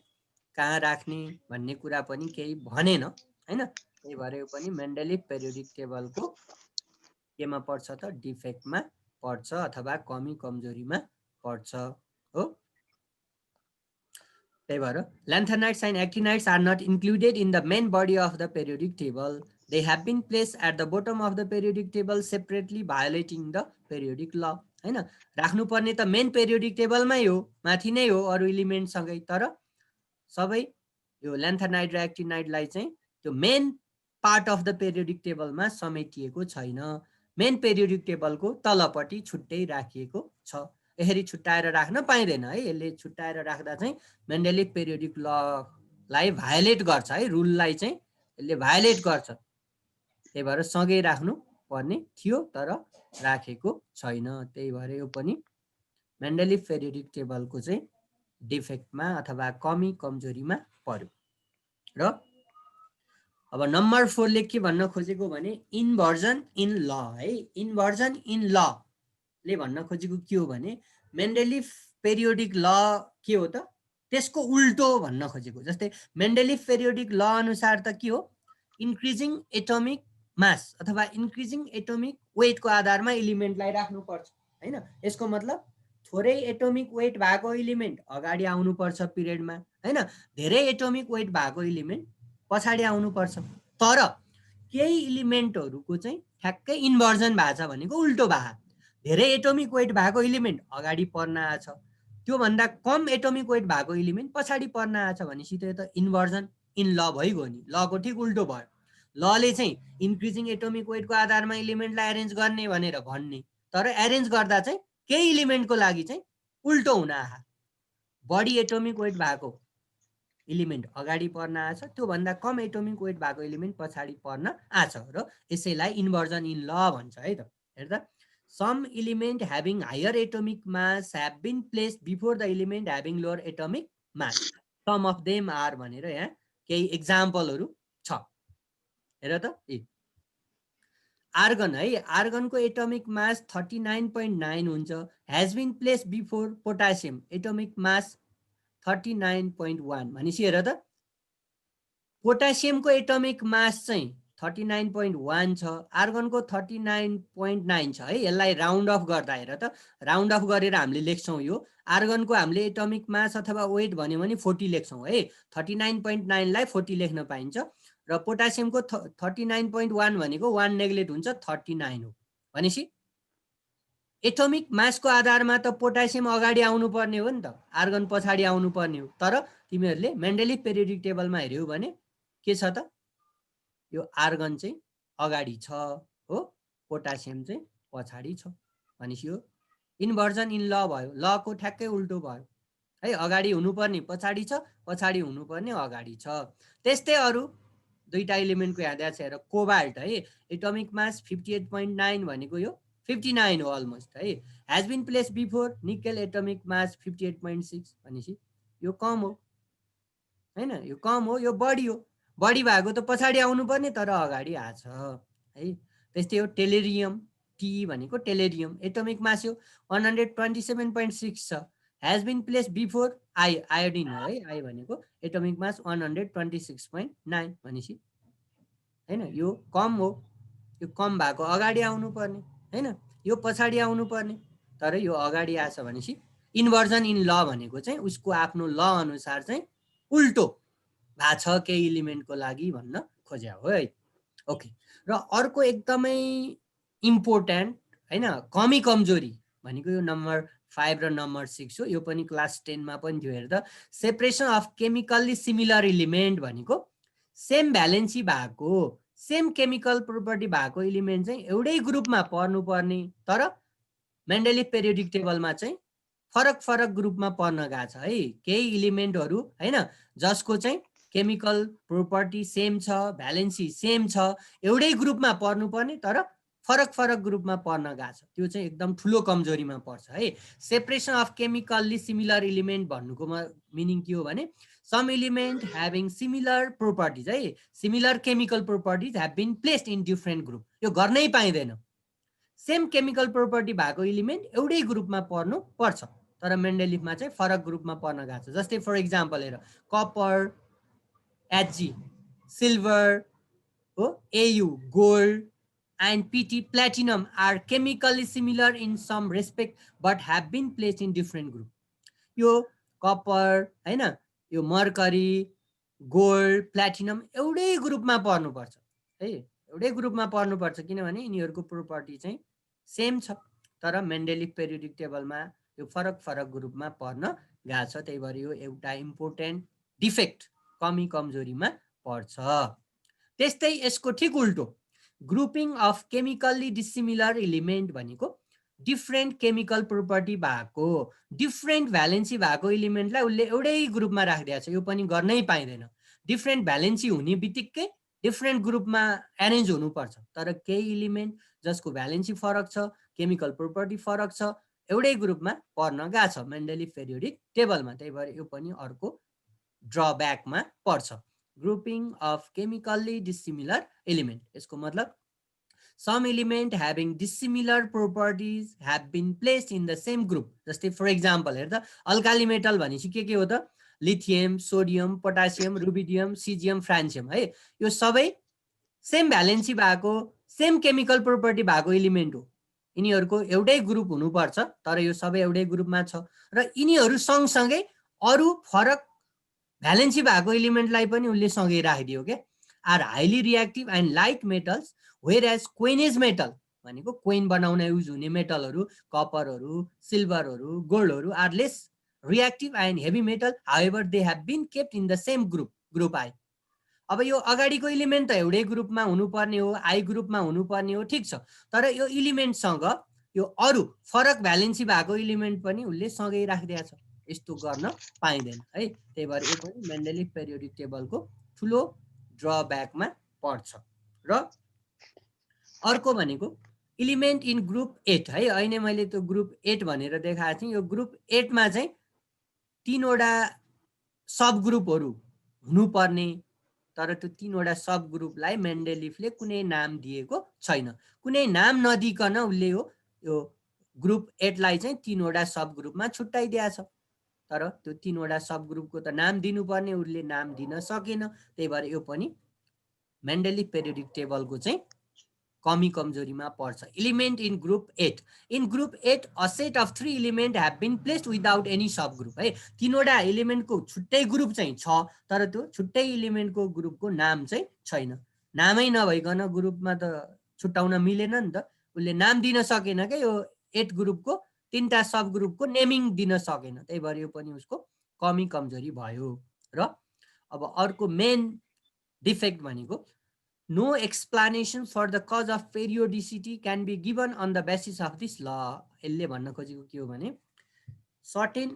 कहाँ राख्ने भन्ने कुरा पनि केही भनेन हैन त्यही भएर यो पनि मेन्डेलिभ पेरियोडिक टेबलको केमा पर्छ त डिफेक्टमा पर्छ अथवा कमी कमजोरीमा पर्छ हो त्यही भएर lanthanides and actinides are not included in the main body of the periodic table they have been placed at the bottom of the periodic table separately violating the periodic law हैन राख्नुपर्ने त मेन पेरियोडिक टेबलमै हो माथि नै हो अरु एलिमेन्ट सँगै तर सबै यो ल्यान्थानाइड र एक्टिनाइडलाई चाहिँ त्यो main part of the periodic टेबलमा समेटिएको छैन मेन पेरियोडिक टेबलको तलपट्टि छुट्टै राखिएको छ यसरी छुट्टाएर राख्न पाइदैन है यसले छुट्टाएर राख्दा चाहिँ मेन्डेलिभ पेरियोडिक ललाई भायोलेट गर्छ है रुललाई चाहिँ यसले भायोलेट गर्छ त्यही भएर सँगै राख्नु पर्ने थियो तर राखेको छैन त्यही भएर यो पनि मेन्डेलिभ पेरियोडिक टेबलको चाहिँ डिफेक्टमा अथवा कमी कमजोरीमा पर्यो र अब नम्बर 4 ले के भन्न खोजेको भने इन्भर्जन इन ल है इन्भर्जन इन ल ले भन्न खोजेको के हो भने मेन्डेलिभ पेरियोडिक ल के हो त त्यसको उल्टो भन्न खोजेको जस्तै मेन्डेलिभ पेरियोडिक ल अनुसार त के हो इन्क्रिजिङ एटोमिक मास अथवा इन्क्रिजिङ एटोमिक वेटको आधारमा एलिमेन्टलाई राख्नुपर्छ हैन यसको मतलब थोरै एटोमिक वेट भएको एलिमेन्ट अगाडि आउनुपर्छ पिरियडमा हैन धेरै एटोमिक वेट भएको एलिमेन्ट पछाडि आउनुपर्छ तर केही एलिमेन्टहरुको चाहिँ ठ्याक्कै इन्भर्जन भएको छ भनेको उल्टो भएको धेरै एटोमिक वेट भएको एलिमेन्ट अगाडि पर्न आछ त्यो भन्दा कम एटोमिक वेट भएको एलिमेन्ट पछाडि पर्न आछ भनेपछि त्यो त इन्भर्जन इन ल भइगयो नि लको ठीक उल्टो भयो लले चाहिँ इन्क्रिजिङ एटोमिक वेटको आधारमा एलिमेन्टलाई एरेन्ज गर्ने भनेर भन्ने तर एरेन्ज गर्दा चाहिँ केही एलिमेन्टको लागि चाहिँ उल्टो हुन आहा बढी एटोमिक वेट भएको एलिमेन्ट अगाडि पर्न आछ त्यो भन्दा कम एटोमिक वेट भएको एलिमेन्ट पछाडि पर्न आछ र यसैलाई इन्भर्जन इन ल भन्छ है त हेर्दा some element having higher atomic mass have been placed before the element having lower atomic mass some of them are भनेर यहाँ केही एक्जाम्पलहरु छ हेर त आर्गन है आर्गनको एटोमिक मास 39.9 हुन्छ has been placed before potassium atomic mass 39.1 भनेपछि हेर त पोटासियमको एटोमिक मास चाहिँ 39.1 छ आर्गनको 39.9 छ है यसलाई राउन्ड अफ गर्दा हेर त राउन्ड अफ गरेर हामीले लेख्छौं यो आर्गनको हामीले एटोमिक मास अथवा वेट भन्यो भने 40 लेख्छौं है 39.9 लाई 40 लेख्न पाइन्छ र पोटासियमको 39.1 भनेको 1 नेग्लेक्ट हुन्छ 39 हो भनेपछि एटोमिक मासको आधारमा त पोटासियम अगाडि आउनु पर्ने हो नि त आर्गन पछाडी आउनु पर्ने हो तर तिमीहरुले मेन्डेलिभ पेरियोडिक टेबलमा हेर्यौ भने के छ त यो आर्गन चाहिँ अगाडि छ हो पोटासियम चाहिँ पछाडी छ भनेपछि यो इन्भर्जन इन ल भयो ल को ठ्याक्कै उल्टो भयो है अगाडि हुनुपर्ने पछाडी छ पछाडी हुनुपर्ने अगाडि छ त्यस्तै अरु दुईटा एलिमेन्टको याद छ हेर कोबाल्ट है एटोमिक मास 58.9 भनेको यो 59 हो अलमोस्ट है has been placed before nickel atomic mass 58.6 भनेपछि यो कम हो हैन यो कम हो यो बढी हो बढी भएको त पछाडी आउनु पर्ने तर अगाडि आछ है त्यस्तै हो टेलेरियम टी भनेको टेलेरियम एटोमिक मास हो 127.6 छ has been placed before iodine हो है आई भनेको एटोमिक मास 126.9 भनेपछि हैन यो कम हो यो कम भएको अगाडि आउनु पर्ने हैन यो पछाडि आउनु पर्ने तर यो अगाडि आछ भनेपछि इन्भर्जन इन ल भनेको चाहिँ उसको आफ्नो ल अनुसार चाहिँ उल्टो भएको छ केही इलिमेन्टको लागि भन्न खोज्या हो है ओके र अर्को एकदमै इम्पोर्टेन्ट हैन कमी कमजोरी भनेको यो नम्बर 5 र नम्बर 6 हो यो पनि क्लास 10 मा पनि थियो हेर्दा separation of chemically similar element भनेको सेम भ्यालेन्सी भएको सेम केमिकल प्रोपर्टी भएको एलिमेन्ट चाहिँ एउटै ग्रुपमा पर्नुपर्ने तर मेन्डेलिफ पेरियोडिक टेबलमा चाहिँ फरक फरक ग्रुपमा पर्न गएको छ है केही एलिमेन्टहरू हैन जसको चाहिँ केमिकल प्रोपर्टी सेम छ भ्यालेन्सी सेम छ एउटै ग्रुपमा पर्नुपर्ने तर फरक फरक ग्रुपमा पर्न गएको छ त्यो चाहिँ एकदम ठुलो कमजोरीमा पर्छ है separation of chemically similar element भन्नुको मिनिङ के हो भने some element having similar properties है similar chemical properties have been placed in different group यो गर्नै पाइँदैन सेम केमिकल प्रोपर्टी भएको एलिमेन्ट एउटै ग्रुपमा पर्नु पर्छ तर मेन्डेलिफमा चाहिँ फरक ग्रुपमा पर्न गएको छ जस्तै फर इक्जाम्पल हेर कपर एचजी सिल्भर हो AU gold and PT platinum are chemically similar in some respect but have been placed in different group. यो कपर हैन यो मर्करी गोल्ड प्लाटिनम एउटै ग्रुपमा पर्नुपर्छ है एउटै ग्रुपमा पर्नुपर्छ किनभने यिनीहरूको प्रोपर्टी चाहिँ सेम छ तर मेन्डेलिफ पेरियोडिक टेबलमा यो फरक फरक ग्रुपमा पर्न गएको छ त्यही भएर यो एउटा इम्पोर्टेन्ट डिफेक्ट कमी कमजोरीमा पर्छ त्यस्तै यसको ठिक उल्टो grouping of chemically dissimilar element भनेको डिफ्रेन्ट केमिकल प्रोपर्टी भएको डिफ्रेन्ट भ्यालेन्सी भएको एलिमेन्टलाई उसले एउटै ग्रुपमा राखिदिएको छ यो पनि गर्नै पाइँदैन डिफ्रेन्ट भ्यालेन्सी हुने बित्तिकै डिफ्रेन्ट ग्रुपमा एरेन्ज हुनुपर्छ तर केही एलिमेन्ट जसको भ्यालेन्सी फरक छ केमिकल प्रोपर्टी फरक छ एउटै ग्रुपमा पर्न गएको छ मेन्डेलिफ पेरियोडिक टेबलमा त्यही भएर यो पनि अर्को ड्रब्याकमा पर्छ grouping of chemically dissimilar element यसको मतलब some element having dissimilar properties have been placed in the same group जस्तै फर इक्जाम्पल हेर्दा अल्काली मेटल भनेपछि के हो त lithium sodium potassium rubidium caesium फ्रान्सियम है यो सबै सेम भ्यालेन्सी भएको सेम केमिकल प्रोपर्टी भएको एलिमेन्ट हो यिनीहरूको एउटै ग्रुप हुनुपर्छ तर यो सबै एउटै ग्रुपमा छ र यिनीहरू सँगसँगै अरू फरक भ्यालेन्सी भएको एलिमेन्टलाई पनि उसले सँगै राखिदियो के are highly reactive and light metals were as coinage metal भनेको क्वेन बनाउन युज हुने मेटलहरू कपरहरू सिल्भरहरू गोल्डहरू are less reactive and heavy metal however they have been kept in the same group I अब यो अगाडिको एलिमेन्ट त एउटै ग्रुपमा हुनुपर्ने हो आई ग्रुपमा हुनुपर्ने हो ठिक छ तर यो एलिमेन्टसँग यो अरू फरक भ्यालेन्सी भएको एलिमेन्ट पनि उसले सँगै राखिदिएको छ यस्तो गर्न पाइँदैन है त्यही भएर यो पनि मेन्डेलिफ पेरियोडिक टेबलको ठुलो ड्रब्याकमा पर्छ र अर्को भनेको एलिमेन्ट इन ग्रुप 8 है अहिले मैले त्यो ग्रुप 8 भनेर देखाएको थिएँ यो ग्रुप 8 मा चाहिँ तीनवटा सब ग्रुपहरू हुनुपर्ने तर त्यो तीनवटा सब ग्रुपलाई मेन्डेलिफले कुनै नाम दिएको छैन कुनै नाम नदिकन उसले यो ग्रुप 8 लाई चाहिँ तीनवटा सब ग्रुपमा छुट्याइदिएको छ तर त्यो तीनवटा सब ग्रुपको त नाम दिनुपर्ने उसले नाम दिन सकेन त्यही भएर यो पनि मेन्डेलिफ पेरियोडिक टेबलको चाहिँ कमी कमजोरीमा पर्छ element in group 8 in group 8 a set of 3 element have been placed without any sub group है तीनवटा एलिमेन्टको छुट्टै ग्रुप चाहिँ छ तर त्यो छुट्टै एलिमेन्टको ग्रुपको नाम चाहिँ छैन नामै नभइकन ग्रुपमा त छुट्याउन मिलेन नि त उसले नाम दिन सकेन के यो 8 ग्रुपको तीनटा सब ग्रुपको नेमिङ दिन सकेन त्यही भएर यो पनि उसको कमी कमजोरी भयो र अब अर्को मेन डिफेक्ट भनेको no explanation for the cause of periodicity can be given on the basis of this law यसले भन्न खोजेको के हो भने सर्टेन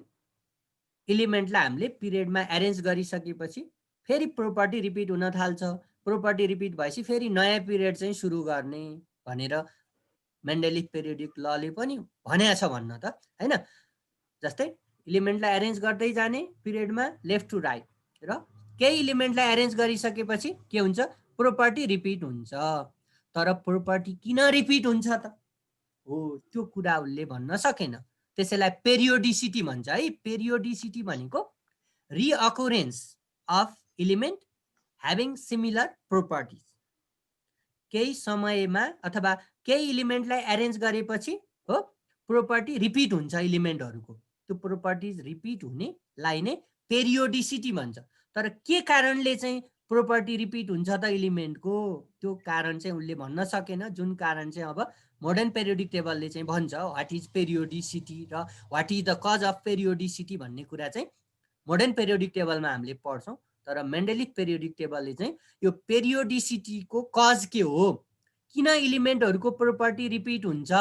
एलिमेन्टलाई हामीले पिरियडमा एरेन्ज गरिसकेपछि फेरि प्रोपर्टी रिपिट हुन थाल्छ प्रोपर्टी रिपिट भएपछि फेरि नयाँ पिरियड चाहिँ सुरु गर्ने भनेर मेन्डेलिफ पेरियोडिक लले पनि भनेको छ भन्न त हैन जस्तै एलिमेन्टलाई एरेन्ज गर्दै जाने पिरियडमा लेफ्ट टु राइट र केही एलिमेन्टलाई एरेन्ज गरिसकेपछि के हुन्छ प्रोपर्टी रिपिट हुन्छ तर प्रोपर्टी किन रिपिट हुन्छ त हो त्यो कुरा उसले भन्न सकेन। त्यसैलाई पेरियोडिसिटी भन्छ है। पेरियोडिसिटी भनेको reoccurrence of element having similar properties. केही समयमा अथवा केही एलिमेन्टलाई एरेन्ज गरेपछि हो प्रोपर्टी रिपिट हुन्छ एलिमेन्टहरूको, त्यो प्रोपर्टिज रिपिट हुनेलाई नै पेरियोडिसिटी भन्छ। तर के कारणले चाहिँ प्रोपर्टी रिपिट हुन्छ त एलिमेन्टको, त्यो कारण चाहिँ उसले भन्न सकेन, जुन कारण चाहिँ अब मोडर्न पेरियोडिक टेबलले चाहिँ भन्छ व्हाट इज पेरियोडिसिटी र what is the cause of periodicity भन्ने कुरा चाहिँ मोडर्न पेरियोडिक टेबलमा हामीले पढ्छौँ। तर मेन्डेलिफ पेरियोडिक टेबलले चाहिँ यो पेरियोडिसिटीको कज के हो, किन एलिमेन्टहरूको प्रोपर्टी रिपिट हुन्छ,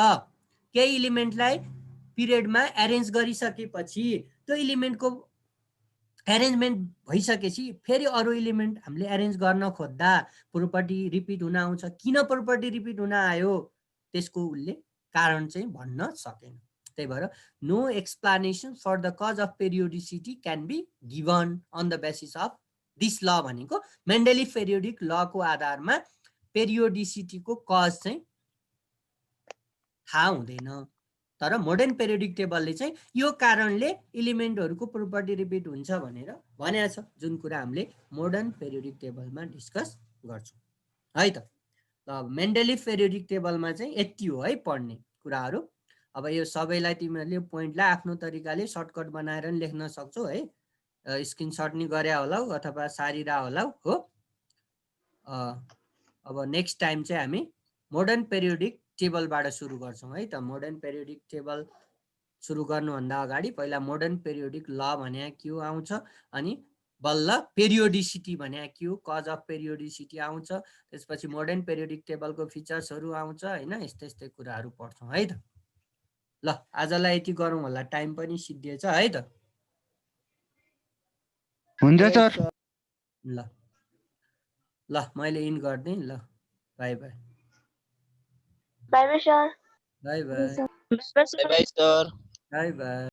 केही एलिमेन्टलाई पिरियडमा एरेन्ज गरिसकेपछि त्यो एलिमेन्टको एरेन्जमेन्ट भइसकेपछि फेरि अरू एलिमेन्ट हामीले एरेन्ज गर्न खोज्दा प्रोपर्टी रिपिट हुन आउँछ, किन प्रोपर्टी रिपिट हुन आयो त्यसको उसले कारण चाहिँ भन्न सकेन। त्यही भएर no explanation for the cause of periodicity can be given on the basis of this law भनेको मेन्डेलिफ पेरियोडिक लको आधारमा पेरियोडिसिटीको कज चाहिँ थाहा हुँदैन। तर मोडर्न पेरियोडिक टेबलले चाहिँ यो कारणले एलिमेन्टहरूको प्रोपर्टी रिपिट हुन्छ भनेर भनेको छ, जुन कुरा हामीले मोडर्न पेरियोडिक टेबलमा डिस्कस गर्छौँ है त। अब मेन्डेलिफ पेरियोडिक टेबलमा चाहिँ यति हो है पढ्ने कुराहरू। अब यो सबैलाई तिमीहरूले पोइन्टलाई आफ्नो तरिकाले सर्टकट बनाएर नि लेख्न सक्छौ है, स्क्रिनसट नि गरे होला अथवा सारिरा होला हो। अब नेक्स्ट टाइम चाहिँ हामी मोडर्न पेरियोडिक टेबलबाट सुरु गर्छौँ है त। मोडर्न पेरियोडिक टेबल सुरु गर्नुभन्दा अगाडि पहिला मोडर्न पेरियोडिक ल भने के हो आउँछ, अनि बल्ल पेरियोडिसिटी भने के हो, कज अफ पेरियोडिसिटी आउँछ, त्यसपछि मोडर्न पेरियोडिक टेबलको फिचर्सहरू आउँछ होइन, यस्तै यस्तै कुराहरू पढ्छौँ है त। ल आजलाई यति गरौँ होला, टाइम पनि सिद्धिएछ है त। हुन्छ सर। ल ल मैले इन गरिदिएँ। ल by by. By by sir. By by. By by sir. By by.